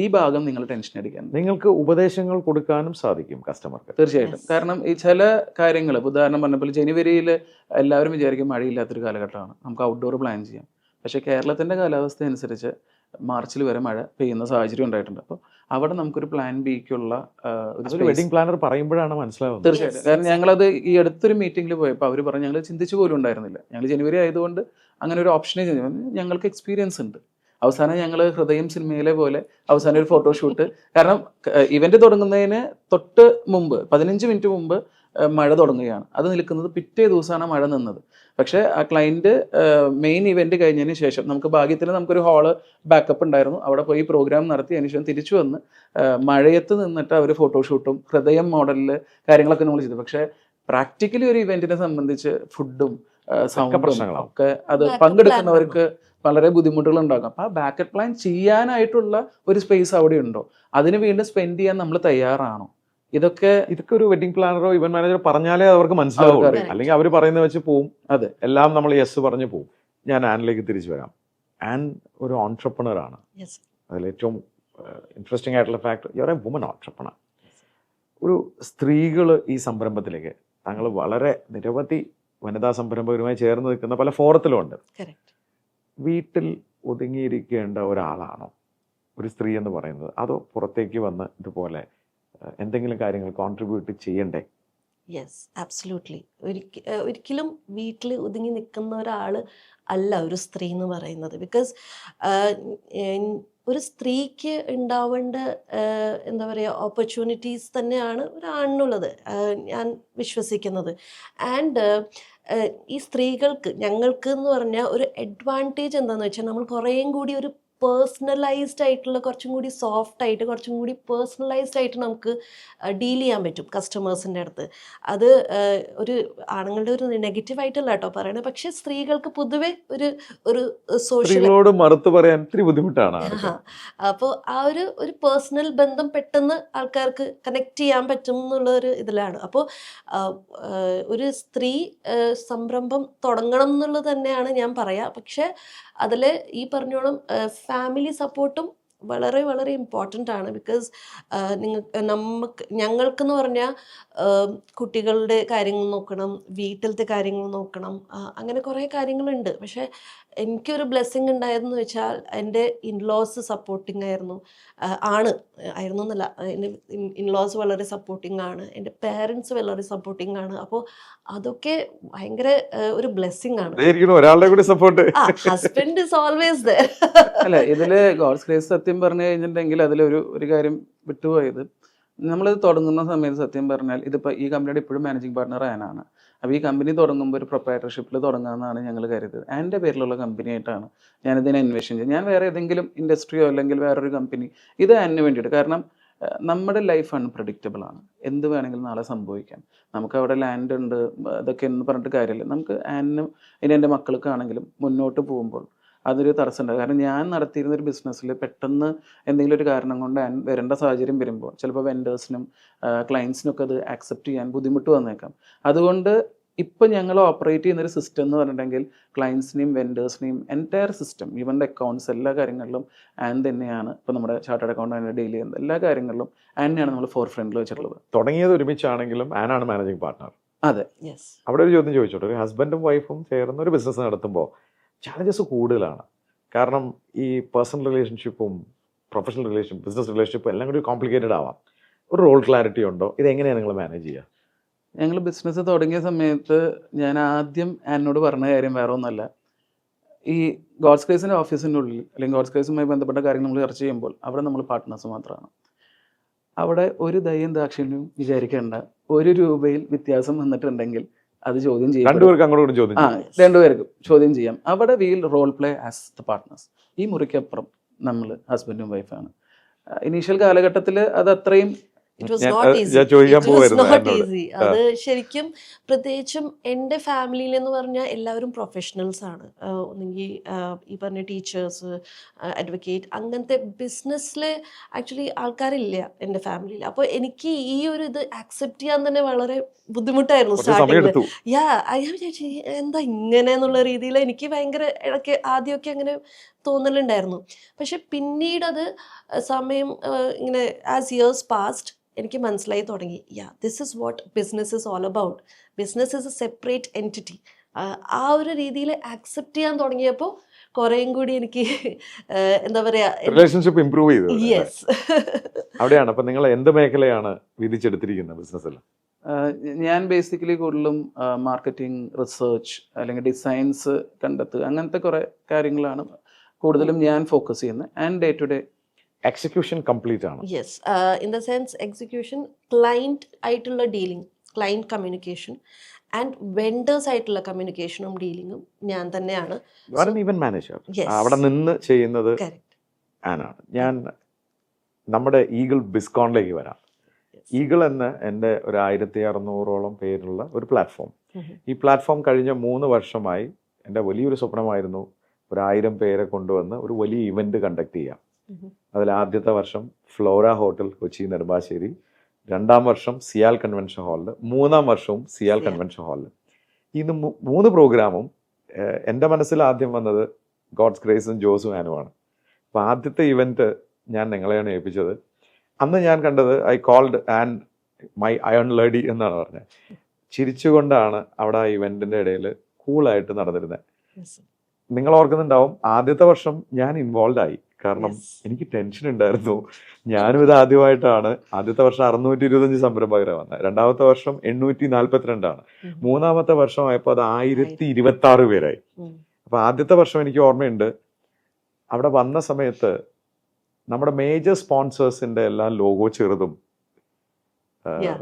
ഈ ഭാഗം നിങ്ങൾ ടെൻഷൻ അടിക്കാൻ, നിങ്ങൾക്ക് ഉപദേശങ്ങൾ കൊടുക്കാനും സാധിക്കും കസ്റ്റമർക്ക്. തീർച്ചയായിട്ടും. കാരണം ഈ ചില കാര്യങ്ങൾ, ഉദാഹരണം പറഞ്ഞപ്പോൾ ജനുവരിയിൽ എല്ലാവരും വിചാരിക്കും മഴയില്ലാത്തൊരു കാലഘട്ടമാണ്, നമുക്ക് ഔട്ട്ഡോർ പ്ലാൻ ചെയ്യാം. പക്ഷേ കേരളത്തിൻ്റെ കാലാവസ്ഥ അനുസരിച്ച് മാർച്ചിൽ വരെ മഴ പെയ്യുന്ന സാഹചര്യം ഉണ്ടായിട്ടുണ്ട്. അപ്പോൾ അവിടെ നമുക്കൊരു പ്ലാൻ ബിക്കുള്ള ഒരു വെഡിങ് പ്ലാനർ പറയുമ്പോഴാണ് മനസ്സിലാവുന്നത്. തീർച്ചയായിട്ടും. കാരണം ഞങ്ങളത് ഈ അടുത്തൊരു മീറ്റിംഗിൽ പോയപ്പോൾ അവർ പറഞ്ഞു, ഞങ്ങൾ ചിന്തിച്ചു പോലും ഉണ്ടായിരുന്നില്ല, ഞങ്ങൾ ജനുവരി ആയതുകൊണ്ട് അങ്ങനെ ഒരു ഓപ്ഷനേ ചെയ്തു, ഞങ്ങൾക്ക് എക്സ്പീരിയൻസ് ഉണ്ട്. അവസാനം ഞങ്ങൾ ഹൃദയം സിനിമയിലെ പോലെ അവസാനം ഒരു ഫോട്ടോഷൂട്ട്, കാരണം ഇവന്റ് തുടങ്ങുന്നതിന് തൊട്ട് മുമ്പ് 15 മിനിറ്റ് മുമ്പ് മഴ തുടങ്ങുകയാണ്. അത് നിൽക്കുന്നത് പിറ്റേ ദിവസമാണ് മഴ നിന്നത്. പക്ഷേ ആ ക്ലയൻറ്റ് മെയിൻ ഇവന്റ് കഴിഞ്ഞതിന് ശേഷം നമുക്ക് ഭാഗ്യത്തിന് നമുക്കൊരു ഹാള് ബാക്കപ്പ് ഉണ്ടായിരുന്നു, അവിടെ പോയി പ്രോഗ്രാം നടത്തി അതിന് ശേഷം തിരിച്ചു വന്ന് മഴയത്ത് നിന്നിട്ട് അവർ ഫോട്ടോഷൂട്ടും ഹൃദയം മോഡലിൽ കാര്യങ്ങളൊക്കെ നമ്മൾ ചെയ്തു. പക്ഷേ പ്രാക്ടിക്കലി ഒരു ഇവന്റിനെ സംബന്ധിച്ച് ഫുഡും സൗണ്ടും ഒക്കെ അത് പങ്കെടുക്കുന്നവർക്ക് വളരെ ബുദ്ധിമുട്ടുകൾ ഉണ്ടാകും. അപ്പോൾ ആ ബാക്കപ്പ് പ്ലാൻ ചെയ്യാനായിട്ടുള്ള ഒരു സ്പേസ് അവിടെ ഉണ്ടോ, അതിന് വീണ്ടും സ്പെൻഡ് ചെയ്യാൻ നമ്മൾ തയ്യാറാണോ? ഇതൊക്കെ ഒരു വെഡിങ് പ്ലാനറോ ഇവന്റ് മാനേജറോ പറഞ്ഞാലേ അവർക്ക് മനസ്സിലാവുള്ളൂ. അല്ലെങ്കിൽ അവർ പറയുന്നത് വെച്ച് പോവും. അതെ, എല്ലാം നമ്മൾ യെസ് പറഞ്ഞു പോവും. ഞാൻ ആനിലേക്ക് തിരിച്ചു വരാം. ആൻ ഒരു ഓൺട്രപ്രണർ ആണ്. അതിൽ ഏറ്റവും ഇൻട്രസ്റ്റിംഗ് ആയിട്ടുള്ള fact, you are a woman entrepreneur. ഒരു സ്ത്രീകൾ ഈ സംരംഭത്തിലേക്ക് താങ്കൾ വളരെ നിരവധി വനിതാ സംരംഭകരുമായി ചേർന്ന് നിൽക്കുന്ന പല ഫോറത്തിലുമുണ്ട്. കറക്റ്റ്. വീട്ടിൽ ഒതുങ്ങിയിരിക്കേണ്ട ഒരാളാണോ ഒരു സ്ത്രീ എന്ന് പറയുന്നത്, അതോ പുറത്തേക്ക് വന്ന് ഇതുപോലെ എന്തെങ്കിലും കാര്യങ്ങൾ കോൺട്രിബ്യൂട്ട് ചെയ്യണ്ടേ? Yes, absolutely. ഒരിക്കലും വീട്ടിൽ ഒതുങ്ങി നിൽക്കുന്ന ഒരാൾ അല്ല ഒരു സ്ത്രീ എന്ന് പറയുന്നത്. ബിക്കോസ് ഒരു സ്ത്രീക്ക് ഉണ്ടാവേണ്ട എന്താ പറയുക ഓപ്പർച്യൂണിറ്റീസ് തന്നെയാണ് ഒരാണിനുള്ളത്, ഞാൻ വിശ്വസിക്കുന്നത്. ആൻഡ് ഈ സ്ത്രീകൾക്ക്, ഞങ്ങൾക്ക് എന്ന് പറഞ്ഞാൽ ഒരു അഡ്വാൻറ്റേജ് എന്താണെന്ന് വെച്ചാൽ നമ്മൾ കുറേയും കൂടി ഒരു പേഴ്സണലൈസ്ഡ് ആയിട്ടുള്ള, കുറച്ചും കൂടി സോഫ്റ്റ് ആയിട്ട്, കുറച്ചും കൂടി പേഴ്സണലൈസ്ഡ് ആയിട്ട് നമുക്ക് ഡീൽ ചെയ്യാൻ പറ്റും കസ്റ്റമേഴ്സിൻ്റെ അടുത്ത്. അത് ഒരു ആണുങ്ങളുടെ ഒരു നെഗറ്റീവായിട്ടല്ല കേട്ടോ പറയണത്, പക്ഷേ സ്ത്രീകൾക്ക് പൊതുവെ ഒരു ഒരു സോഷ്യൽ, സ്ത്രീകളോട് മറുത്ത് പറയാൻ ഇത്തിരി ബുദ്ധിമുട്ടാണ്. അപ്പോൾ ആ ഒരു പേഴ്സണൽ ബന്ധം പെട്ടെന്ന് ആൾക്കാർക്ക് കണക്ട് ചെയ്യാൻ പറ്റും എന്നുള്ളൊരു ഇതിലാണ്. അപ്പോൾ ഒരു സ്ത്രീ സംരംഭം തുടങ്ങണം എന്നുള്ളത് തന്നെയാണ് ഞാൻ പറയുക. പക്ഷേ അതിൽ ഈ പറഞ്ഞോളം ഫാമിലി സപ്പോർട്ടും വളരെ വളരെ ഇമ്പോർട്ടൻ്റ് ആണ്. ബിക്കോസ് ഞങ്ങൾക്കെന്ന് പറഞ്ഞാൽ കുട്ടികളുടെ കാര്യങ്ങൾ നോക്കണം, വീട്ടിലത്തെ കാര്യങ്ങൾ നോക്കണം, അങ്ങനെ കുറേ കാര്യങ്ങളുണ്ട്. പക്ഷേ എനിക്കൊരു ബ്ലെസ്സിങ് ഉണ്ടായതെന്ന് വെച്ചാൽ എൻ്റെ ഇൻലോസ് സപ്പോർട്ടിങ് ആയിരുന്നു എന്നല്ല, എൻ്റെ ഇൻലോസ് വളരെ സപ്പോർട്ടിങ് ആണ്, എൻ്റെ പേരൻസ് വളരെ സപ്പോർട്ടിങ് ആണ്. അപ്പോൾ അതൊക്കെ ഭയങ്കര ഒരു ബ്ലെസ്സിങ് ആണ്. ഒരാളുടെ കൂടി support, husband is always there. അല്ല, ഇതില് ഗോഡ്സ് ഗ്രേസ് സത്യം പറഞ്ഞു കഴിഞ്ഞിട്ടുണ്ടെങ്കിൽ അതിലൊരു കാര്യം വിട്ടുപോയത്, നമ്മളിത് തുടങ്ങുന്ന സമയത്ത് സത്യം പറഞ്ഞാൽ ഇതിപ്പോൾ ഈ കമ്പനിയുടെ ഇപ്പോഴും മാനേജിങ് പാർട്ണർ ആനാണ്. അപ്പോൾ ഈ കമ്പനി തുടങ്ങുമ്പോൾ ഒരു പ്രൊപ്രൈറ്റർഷിപ്പിൽ തുടങ്ങാമെന്നാണ് ഞങ്ങൾ കരുതിയത്. എൻ്റെ പേരിലുള്ള കമ്പനിയായിട്ടാണ് ഞാനിതിനെ ഇൻവെസ്റ്റ് ചെയ്തത്. ഞാൻ വേറെ ഏതെങ്കിലും ഇൻഡസ്ട്രിയോ അല്ലെങ്കിൽ വേറൊരു കമ്പനി, ഇത് അതിന് വേണ്ടിയിട്ട്. കാരണം നമ്മുടെ ലൈഫ് അൺപ്രഡിക്റ്റബിൾ ആണ്, എന്ത് വേണമെങ്കിലും നാളെ സംഭവിക്കാം. നമുക്ക് അവിടെ ലാൻഡ് ഉണ്ട്, അതൊക്കെ എന്ന് പറഞ്ഞിട്ട് കാര്യമില്ല. നമുക്ക് ആനും ഇനി എൻ്റെ മക്കൾക്കാണെങ്കിലും മുന്നോട്ട് പോകുമ്പോൾ അതൊരു തടസ്സമുണ്ടാകും. കാരണം ഞാൻ നടത്തിയിരുന്നൊരു ബിസിനസ്സിൽ പെട്ടെന്ന് എന്തെങ്കിലും ഒരു കാരണം കൊണ്ട് വരേണ്ട സാഹചര്യം വരുമ്പോൾ ചിലപ്പോൾ വെൻഡേഴ്സിനും ക്ലയൻസിനൊക്കെ അത് ആക്സെപ്റ്റ് ചെയ്യാൻ ബുദ്ധിമുട്ട് വന്നേക്കാം. അതുകൊണ്ട് ഇപ്പം ഞങ്ങൾ ഓപ്പറേറ്റ് ചെയ്യുന്നൊരു സിസ്റ്റം എന്ന് പറഞ്ഞിട്ടുണ്ടെങ്കിൽ ക്ലയൻസിനെയും വെൻഡേഴ്സിനെയും എൻറ്റയർ സിസ്റ്റം, ഈവൻ്റെ അക്കൗണ്ട്സ്, എല്ലാ കാര്യങ്ങളിലും ആൻ തന്നെയാണ്. ഇപ്പോൾ നമ്മുടെ ചാർട്ടേഡ് അക്കൗണ്ട് ഡെയിലി ചെയ്യുന്നത് എല്ലാ കാര്യങ്ങളിലും ആനെയാണ് നമ്മൾ ഫോർ ഫ്രണ്ടിൽ വെച്ചിട്ടുള്ളത്. തുടങ്ങിയത് ഒരുമിച്ചാണെങ്കിലും ആനാണ് മാനേജിങ് പാർട്ണർ. അതെ. അവിടെ ഒരു ചോദ്യം ചോദിച്ചോട്ടെ, ഒരു ഹസ്ബൻഡും വൈഫും ചേർന്ന് ഒരു ബിസിനസ് നടത്തുമ്പോൾ ചാലഞ്ചസ് കൂടുതലാണ്. കാരണം ഈ പേഴ്സണൽ റിലേഷൻഷിപ്പും പ്രൊഫഷണൽ റിലേഷൻഷിപ്പ്, ബിസിനസ് റിലേഷൻഷിപ്പും എല്ലാം കൂടി കോംപ്ലിക്കേറ്റഡ് ആവാം. ഒരു റോൾ ക്ലാരിറ്റി ഉണ്ടോ? ഇതെങ്ങനെയാണ് നിങ്ങൾ മാനേജ് ചെയ്യുക? ഞങ്ങൾ ബിസിനസ് തുടങ്ങിയ സമയത്ത് ഞാൻ ആദ്യം എന്നോട് പറഞ്ഞ കാര്യം വേറെ ഒന്നല്ല, ഈ ഗോഡ്സ് ഗ്രേസിൻ്റെ ഓഫീസിൻ്റെ ഉള്ളിൽ അല്ലെങ്കിൽ ഗോഡ്സ് ഗ്രേസുമായി ബന്ധപ്പെട്ട കാര്യങ്ങൾ നമ്മൾ ചർച്ച ചെയ്യുമ്പോൾ അവിടെ നമ്മൾ പാർട്ട്നേഴ്സ് മാത്രമാണ്. അവിടെ ഒരു ദയം ദാക്ഷിണ്യവും വിചാരിക്കേണ്ട. 1 രൂപയിൽ വ്യത്യാസം വന്നിട്ടുണ്ടെങ്കിൽ അത് ചോദ്യം ചെയ്യാം, രണ്ടുപേർക്കും ചോദ്യം ചെയ്യാം. അവിടെ we'll role play as the partners. ഈ മുറിക്കപ്പുറം നമ്മൾ ഹസ്ബൻഡും വൈഫാണ്. ഇനീഷ്യൽ കാലഘട്ടത്തിൽ അത് അത്രയും It was not easy. It was not easy. അത് ശരിക്കും പ്രത്യേകിച്ചും എൻ്റെ ഫാമിലിയിൽ എന്ന് പറഞ്ഞാൽ എല്ലാവരും പ്രൊഫഷണൽസ് ആണ്. ഒന്നെങ്കിൽ ഈ പറഞ്ഞ ടീച്ചേഴ്സ്, അഡ്വക്കേറ്റ്, അങ്ങനത്തെ ബിസിനസ്സിൽ ആക്ച്വലി ആൾക്കാരില്ല എൻ്റെ ഫാമിലിയിൽ. അപ്പോൾ എനിക്ക് ഈ ഒരു ഇത് ആക്സെപ്റ്റ് ചെയ്യാൻ തന്നെ വളരെ ബുദ്ധിമുട്ടായിരുന്നു സ്റ്റാർട്ടിങ്ങിൽ. ഞാൻ വിചാരിച്ചു എന്താ ഇങ്ങനെ എന്നുള്ള രീതിയിൽ എനിക്ക് ഭയങ്കര ഇടയ്ക്ക് ആദ്യമൊക്കെ അങ്ങനെ തോന്നലുണ്ടായിരുന്നു. പക്ഷെ പിന്നീട് അത് സമയം ഇങ്ങനെ ആസ് ഇയേഴ്സ് പാസ്റ്റ് എനിക്ക് മനസ്സിലായി തുടങ്ങി, this is what business is all about. Business is A separate entity. ആ ഒരു രീതിയിൽ ആക്സെപ്റ്റ് ചെയ്യാൻ തുടങ്ങിയപ്പോൾ കുറേയും കൂടി എനിക്ക് എന്താ പറയാ, റിലേഷൻഷിപ്പ് ഇംപ്രൂവ് ചെയ്തു. യെസ്. അവിടെയാണ്. അപ്പം നിങ്ങൾ എന്ത് മേഖലയാണ് വിധിച്ചെടുത്തിരിക്കുന്നത് ബിസിനസ്സിൽ? ഞാൻ ബേസിക്കലി കൂടുതലും മാർക്കറ്റിംഗ്, റിസർച്ച് അല്ലെങ്കിൽ ഡിസൈൻസ് കണ്ടെത്തുക, അങ്ങനത്തെ കുറേ കാര്യങ്ങളാണ് കൂടുതലും ഞാൻ ഫോക്കസ് ചെയ്യുന്നത്. And day to day execution complete ആണ്. Yes, in the sense execution, client ആയിട്ടുള്ള dealing, client communication and vendors ആയിട്ടുള്ള കമ്മ്യൂണിക്കേഷനും ഡീലിംഗും ഞാൻ തന്നെയാണ്. ഈവൻ മാനേജർ അവിടെ നിന്ന് ചെയ്യുന്നത് ആനാണ്. ഞാൻ നമ്മുടെ ഈഗിൾ ബിസ്കോണിലേക്ക് വരാം. ഈഗിൾ എന്ന എൻ്റെ ഒരു 1600ഓളം പേരുള്ള ഒരു പ്ലാറ്റ്ഫോം. ഈ പ്ലാറ്റ്ഫോം കഴിഞ്ഞ 3 വർഷമായി എൻ്റെ വലിയൊരു സ്വപ്നമായിരുന്നു 1000 പേരെ കൊണ്ടുവന്ന് ഒരു വലിയ ഇവന്റ് കണ്ടക്ട് ചെയ്യാം. അതിൽ ആദ്യത്തെ വർഷം ഫ്ലോറ ഹോട്ടൽ കൊച്ചി നെടുമ്പാശ്ശേരി, 2ാം വർഷം സിയാൽ കൺവെൻഷൻ ഹാളിൽ, 3ാം വർഷവും സിയാൽ കൺവെൻഷൻ ഹാളിൽ. ഇന്ന് 3 പ്രോഗ്രാമും എൻ്റെ മനസ്സിൽ ആദ്യം വന്നത് ഗോഡ്സ് ഗ്രേസും ജോസും ആനുമാണ്. അപ്പോൾ ആദ്യത്തെ ഇവന്റ് ഞാൻ നിങ്ങളെയാണ് ഏൽപ്പിച്ചത്. അന്ന് ഞാൻ കണ്ടത്, I called and my iron lady എന്നാണ് പറഞ്ഞത്. ചിരിച്ചുകൊണ്ടാണ് അവിടെ ആ ഇവന്റിന്റെ ഇടയിൽ കൂളായിട്ട് നടന്നിരുന്നത്. Yes. നിങ്ങൾ ഓർക്കുന്നുണ്ടാവും, ആദ്യത്തെ വർഷം ഞാൻ ഇൻവോൾവ് ആയി, കാരണം Yes. എനിക്ക് ടെൻഷൻ ഉണ്ടായിരുന്നു. ഞാനും ഇത് ആദ്യമായിട്ടാണ്. ആദ്യത്തെ വർഷം 625 സംരംഭകരാണ് വന്നത്, രണ്ടാമത്തെ വർഷം 842ആണ്, മൂന്നാമത്തെ വർഷം ആയപ്പോൾ അത് 1026 പേരായി. ഉം. അപ്പൊ ആദ്യത്തെ വർഷം എനിക്ക് ഓർമ്മയുണ്ട്, അവിടെ വന്ന സമയത്ത് നമ്മുടെ മേജർ സ്പോൺസേഴ്സിന്റെ എല്ലാം ലോഗോ ചെറുതും, Yeah.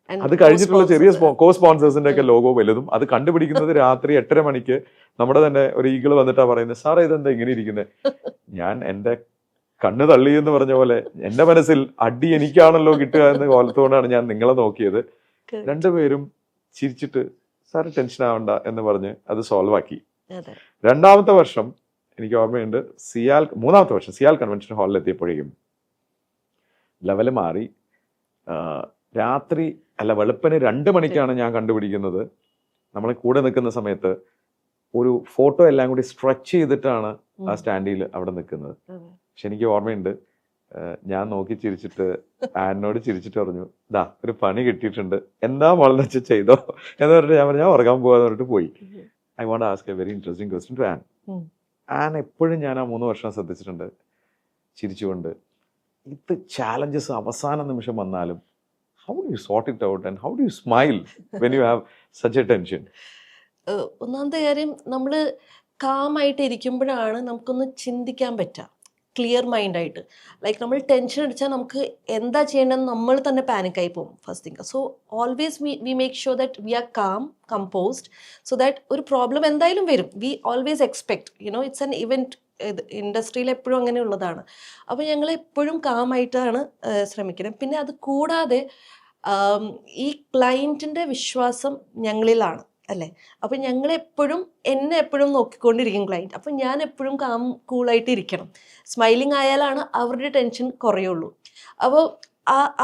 And അത് കഴിഞ്ഞിട്ടുള്ള ചെറിയ co-sponsors. കോ സ്പോൺസേഴ്സിന്റെ ഒക്കെ ലോഗോ വലുതും. അത് കണ്ടുപിടിക്കുന്നത് രാത്രി 8:30 മണിക്ക് നമ്മുടെ തന്നെ ഒരു ഈഗിൾ വന്നിട്ടാ പറയുന്നത്, സാറേ ഇതെന്താ ഇങ്ങനെ ഇരിക്കുന്നത്. ഞാൻ എന്റെ കണ്ണ് തള്ളി എന്ന് പറഞ്ഞ പോലെ എന്റെ മനസ്സിൽ അടി എനിക്കാണല്ലോ കിട്ടുക എന്ന് കോലത്തോടാണ് ഞാൻ നിങ്ങളെ നോക്കിയത്. Correct. രണ്ടുപേരും ചിരിച്ചിട്ട് സാറ് ടെൻഷൻ ആവണ്ട എന്ന് പറഞ്ഞ് അത് സോൾവ് ആക്കി. അതെ. രണ്ടാമത്തെ വർഷം എനിക്ക് ഓർമ്മയുണ്ട്, മൂന്നാമത്തെ വർഷം സിയാൽ കൺവെൻഷൻ ഹാളിൽ എത്തിയപ്പോഴേക്കും ലെവല് മാറി. രാത്രി അല്ല, വെളുപ്പിന് 2 മണിക്കാണ് ഞാൻ കണ്ടുപിടിക്കുന്നത്, നമ്മളെ കൂടെ നിൽക്കുന്ന സമയത്ത് ഒരു ഫോട്ടോ എല്ലാം കൂടി സ്ട്രെച്ച് ചെയ്തിട്ടാണ് ആ സ്റ്റാൻഡിൽ അവിടെ നിൽക്കുന്നത്. അതെ. പക്ഷെ എനിക്ക് ഓർമ്മയുണ്ട്, ഞാൻ നോക്കി ചിരിച്ചിട്ട് ആനോട് ചിരിച്ചിട്ട് പറഞ്ഞു, ദാ ഒരു പണി കിട്ടിയിട്ടുണ്ട്, എന്താ മോളെന്ന് വെച്ചാൽ ചെയ്തോ എന്ന് പറഞ്ഞിട്ട് ഞാൻ പറഞ്ഞു, ഞാൻ ഉറങ്ങാൻ പോകാന്ന് പറഞ്ഞിട്ട് പോയി. I want ask a very interesting question to Ann. Um. Ann എപ്പോഴും ഞാൻ ആ 3 വർഷം ശ്രദ്ധിച്ചിട്ടുണ്ട്, ചിരിച്ചുകൊണ്ട് ഇത് ചാലഞ്ചസ് അവസാന നിമിഷം വന്നാലും how do you sort it out and how do you smile when you have such a tension? ഒന്നാമത്തെ കാര്യം, നമ്മൾ കാമായിട്ട് ഇരിക്കുമ്പോഴാണ് നമുക്കൊന്ന് ചിന്തിക്കാൻ പറ്റുക, ക്ലിയർ മൈൻഡായിട്ട്. ലൈക്ക് നമ്മൾ ടെൻഷൻ അടിച്ചാൽ നമുക്ക് എന്താ ചെയ്യേണ്ടതെന്ന് നമ്മൾ തന്നെ പാനിക്കായി പോകും first think. So always we make sure that we are calm, composed, so that ഒരു പ്രോബ്ലം എന്തായാലും വരും. We always expect, you know it's an event. ഇൻഡസ്ട്രിയിൽ എപ്പോഴും അങ്ങനെയുള്ളതാണ്. അപ്പോൾ ഞങ്ങൾ എപ്പോഴും കാമായിട്ടാണ് ശ്രമിക്കുന്നത്. പിന്നെ അത് കൂടാതെ ഈ ക്ലയൻറ്റിൻ്റെ വിശ്വാസം ഞങ്ങളിലാണ്, അല്ലേ? അപ്പം ഞങ്ങളെപ്പോഴും എന്നെ എപ്പോഴും നോക്കിക്കൊണ്ടിരിക്കും ക്ലയൻറ്റ്. അപ്പം ഞാൻ എപ്പോഴും കൂളായിട്ട് ഇരിക്കണം. സ്മൈലിംഗ് ആയാലാണ് അവരുടെ ടെൻഷൻ കുറയുള്ളൂ. അപ്പോൾ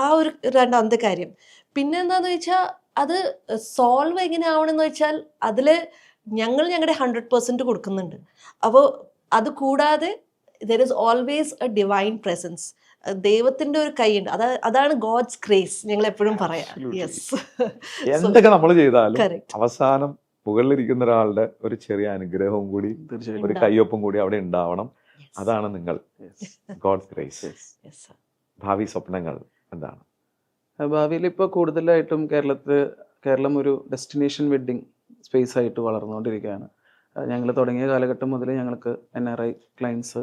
ആ ഒരു രണ്ടാമത്തെ കാര്യം. പിന്നെ എന്താണെന്ന് വെച്ചാൽ, അത് സോൾവ് എങ്ങനെ ആവണമെന്ന് വെച്ചാൽ അതിൽ ഞങ്ങളുടെ 100% കൊടുക്കുന്നുണ്ട്. അപ്പോൾ അത് കൂടാതെ there is always a divine presence. ദൈവത്തിന്റെ ഒരു കൈയുണ്ട്. അതാണ് ഗോഡ്സ് ഗ്രേസ്, ഞങ്ങൾ എപ്പോഴും പറയാം. യെസ്. എന്തൊക്കെ നമ്മൾ ചെയ്താലും കറക്റ്റ്. അവസാനം മുകളിലിരിക്കുന്ന ഒരാളുടെ ഒരു ചെറിയ അനുഗ്രഹവും കൂടി, തീർച്ചയായും. ഒരു കയ്യൊപ്പും കൂടി അവിടെ ഉണ്ടാവണം. അതാണ് നിങ്ങൾ. God's grace. ഭാവി സ്വപ്നങ്ങൾ എന്താണ്? ഭാവിയിൽ ഇപ്പോൾ കൂടുതലായിട്ടും കേരളം ഒരു ഡെസ്റ്റിനേഷൻ വെഡ്ഡിങ് സ്പേസ് ആയിട്ട് വളർന്നുകൊണ്ടിരിക്കുകയാണ്. ഞങ്ങൾ തുടങ്ങിയ കാലഘട്ടം മുതൽ ഞങ്ങൾക്ക് NRI ക്ലയൻസ്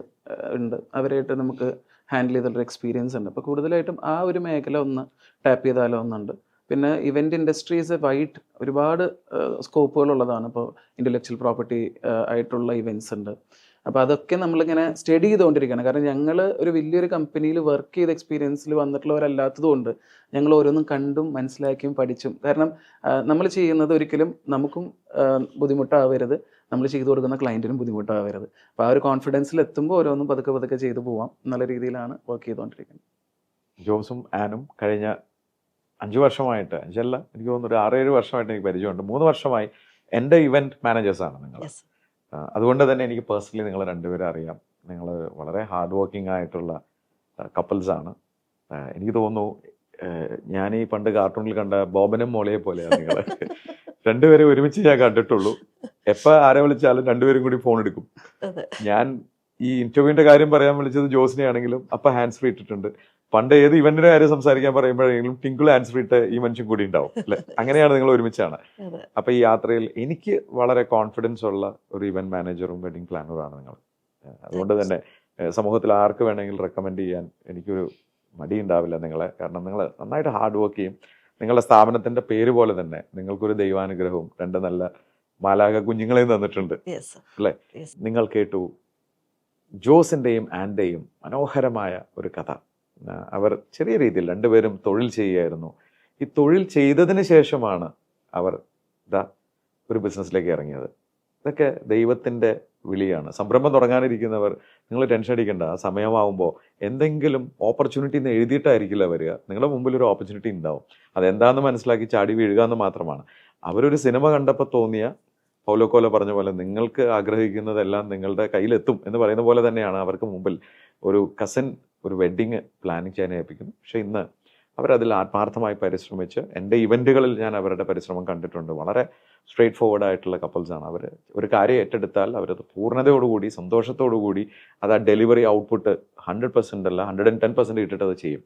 ഉണ്ട്. അവരായിട്ട് നമുക്ക് ഹാൻഡിൽ ചെയ്തിട്ടുള്ള എക്സ്പീരിയൻസ് ഉണ്ട്. അപ്പോൾ കൂടുതലായിട്ടും ആ ഒരു മേഖല ഒന്ന് ടാപ്പ് ചെയ്താലോ എന്നുണ്ട്. പിന്നെ ഇവൻ്റ് ഇൻഡസ്ട്രീസ് വൈഡ് ഒരുപാട് സ്കോപ്പുകളുള്ളതാണ്. ഇപ്പോൾ ഇൻ്റലക്ച്വൽ പ്രോപ്പർട്ടി ആയിട്ടുള്ള ഇവൻറ്റ്സ് ഉണ്ട്. അപ്പോൾ അതൊക്കെ നമ്മളിങ്ങനെ സ്റ്റഡി ചെയ്തുകൊണ്ടിരിക്കുകയാണ്. കാരണം ഞങ്ങൾ ഒരു വലിയൊരു കമ്പനിയിൽ വർക്ക് ചെയ്ത എക്സ്പീരിയൻസിൽ വന്നിട്ടുള്ളവരല്ലാത്തതുകൊണ്ട് ഞങ്ങൾ ഓരോന്നും കണ്ടും മനസ്സിലാക്കിയും പഠിച്ചും. കാരണം നമ്മൾ ചെയ്യുന്നത് ഒരിക്കലും നമുക്കും ബുദ്ധിമുട്ടാവരുത്, നമ്മൾ ചെയ്തു കൊടുക്കുന്ന ക്ലയൻറ്റിനും ബുദ്ധിമുട്ടാവരുത്. അപ്പോൾ ആ ഒരു കോൺഫിഡൻസിൽ എത്തുമ്പോൾ ഓരോന്നും പതുക്കെ ചെയ്തു പോവാം എന്നുള്ള രീതിയിലാണ് വർക്ക് ചെയ്തുകൊണ്ടിരിക്കുന്നത്. ജോസും ആനും കഴിഞ്ഞ 5 വർഷമായിട്ട്, 5 അല്ല എനിക്ക് തോന്നുന്നു ഒരു 6-7 വർഷമായിട്ട് എനിക്ക് പരിചയമുണ്ട്. 3 വർഷമായി എൻ്റെ ഇവൻറ്റ് മാനേജേഴ്സാണ് നിങ്ങൾ. അതുകൊണ്ട് തന്നെ എനിക്ക് പേഴ്സണലി നിങ്ങൾ രണ്ടുപേരും അറിയാം. നിങ്ങൾ വളരെ ഹാർഡ് വർക്കിംഗ് ആയിട്ടുള്ള കപ്പിൾസാണ്. എനിക്ക് തോന്നുന്നു ഞാൻ ഈ പണ്ട് കാർട്ടൂണിൽ കണ്ട ബോബനും മോളയെ പോലെയാണ് നിങ്ങൾ. രണ്ടുപേരും ഒരുമിച്ച് ഞാൻ കണ്ടിട്ടുള്ളൂ. എപ്പോൾ ആരെ വിളിച്ചാലും രണ്ടുപേരും കൂടി ഫോൺ എടുക്കും. ഞാൻ ഈ ഇന്റർവ്യൂവിന്റെ കാര്യം പറയാൻ വിളിച്ചത് ജോസിനെ ആണെങ്കിലും അപ്പൊ ഹാൻഡ് ഫ്രീ ഇട്ടിട്ടുണ്ട്. പണ്ട് ഏത് ഇവന്റിന്റെ കാര്യം സംസാരിക്കാൻ പറയുമ്പോഴെങ്കിലും ടിങ്കിൾ ഹാൻഡ് ഫ്രീ ഇട്ട് ഈ മനുഷ്യൻ കൂടി ഉണ്ടാവും അല്ലെ. അങ്ങനെയാണ് നിങ്ങൾ ഒരുമിച്ചാണ്. അപ്പൊ ഈ യാത്രയിൽ എനിക്ക് വളരെ കോൺഫിഡൻസ് ഉള്ള ഒരു ഇവന്റ് മാനേജറും വെഡിങ് പ്ലാനറുമാണ് നിങ്ങൾ. അതുകൊണ്ട് തന്നെ സമൂഹത്തിൽ ആർക്ക് വേണമെങ്കിലും റെക്കമെൻഡ് ചെയ്യാൻ എനിക്കൊരു മടി ഉണ്ടാവില്ല നിങ്ങളെ. കാരണം നിങ്ങൾ നന്നായിട്ട് ഹാർഡ് വർക്ക് ചെയ്യും. നിങ്ങളുടെ സ്ഥാപനത്തിന്റെ പേര് പോലെ തന്നെ നിങ്ങൾക്കൊരു ദൈവാനുഗ്രഹവും 2 നല്ല മാലാക കുഞ്ഞുങ്ങളെയും തന്നിട്ടുണ്ട് അല്ലേ. നിങ്ങൾ കേട്ടു ജോസിന്റെയും ആന്റെയും മനോഹരമായ ഒരു കഥ. അവർ ചെറിയ രീതിയിൽ രണ്ടുപേരും തൊഴിൽ ചെയ്യുകയായിരുന്നു. ഈ തൊഴിൽ ചെയ്തതിന് ശേഷമാണ് അവർ ഒരു ബിസിനസ്സിലേക്ക് ഇറങ്ങിയത്. ഇതൊക്കെ ദൈവത്തിന്റെ വിളിയാണ്. സംരംഭം തുടങ്ങാനിരിക്കുന്നവർ നിങ്ങൾ ടെൻഷൻ അടിക്കേണ്ട. ആ സമയമാകുമ്പോൾ എന്തെങ്കിലും ഓപ്പർച്യൂണിറ്റി എന്ന് എഴുതിയിട്ടായിരിക്കില്ല വരിക. നിങ്ങളുടെ മുമ്പിൽ ഒരു ഓപ്പർച്യൂണിറ്റി ഉണ്ടാവും. അതെന്താണെന്ന് മനസ്സിലാക്കി ചാടി വീഴുക എന്ന് മാത്രമാണ്. അവരൊരു സിനിമ കണ്ടപ്പോൾ തോന്നിയ പൗലോ കോലോ പറഞ്ഞ പോലെ നിങ്ങൾക്ക് ആഗ്രഹിക്കുന്നതെല്ലാം നിങ്ങളുടെ കയ്യിലെത്തും എന്ന് പറയുന്ന പോലെ തന്നെയാണ് അവർക്ക് മുമ്പിൽ ഒരു കസിൻ ഒരു വെഡ്ഡിങ് പ്ലാനിങ് ചെയ്യാൻ ഏൽപ്പിക്കുന്നു. പക്ഷെ ഇന്ന് അവരതിൽ ആത്മാർത്ഥമായി പരിശ്രമിച്ച് എൻ്റെ ഇവൻറ്റുകളിൽ ഞാൻ അവരുടെ പരിശ്രമം കണ്ടിട്ടുണ്ട്. വളരെ സ്ട്രേറ്റ് ഫോർവേഡ് ആയിട്ടുള്ള കപ്പിൾസാണ് അവർ. ഒരു കാര്യം ഏറ്റെടുത്താൽ അവരത് പൂർണ്ണതയോടുകൂടി സന്തോഷത്തോടുകൂടി അത് ആ ഡെലിവറി ഔട്ട്പുട്ട് 100% അല്ല 110% ഇട്ടിട്ട് അത് ചെയ്യും.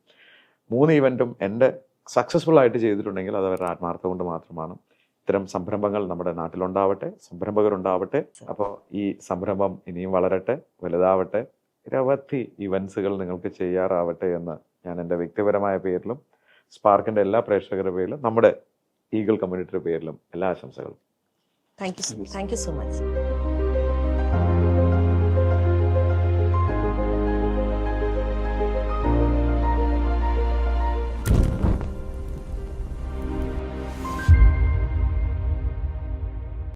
3 ഇവൻറ്റും എൻ്റെ സക്സസ്ഫുൾ ആയിട്ട് ചെയ്തിട്ടുണ്ടെങ്കിൽ അത് അവരുടെ ആത്മാർത്ഥം കൊണ്ട് മാത്രമാണ്. ഇത്തരം സംരംഭങ്ങൾ നമ്മുടെ നാട്ടിലുണ്ടാവട്ടെ, സംരംഭകരുണ്ടാവട്ടെ. അപ്പോൾ ഈ സംരംഭം ഇനിയും വളരട്ടെ, വലുതാവട്ടെ, നിരവധി ഇവൻസുകൾ നിങ്ങൾക്ക് ചെയ്യാറാവട്ടെ എന്ന് ഞാൻ എൻ്റെ വ്യക്തിപരമായ പേരിലും സ്പാർക്കിൻ്റെ എല്ലാ പ്രേക്ഷകരുടെ പേരിലും നമ്മുടെ ഈഗിൾ കമ്മ്യൂണിറ്റിയുടെ പേരിലും എല്ലാ ആശംസകളും. Thank you so much.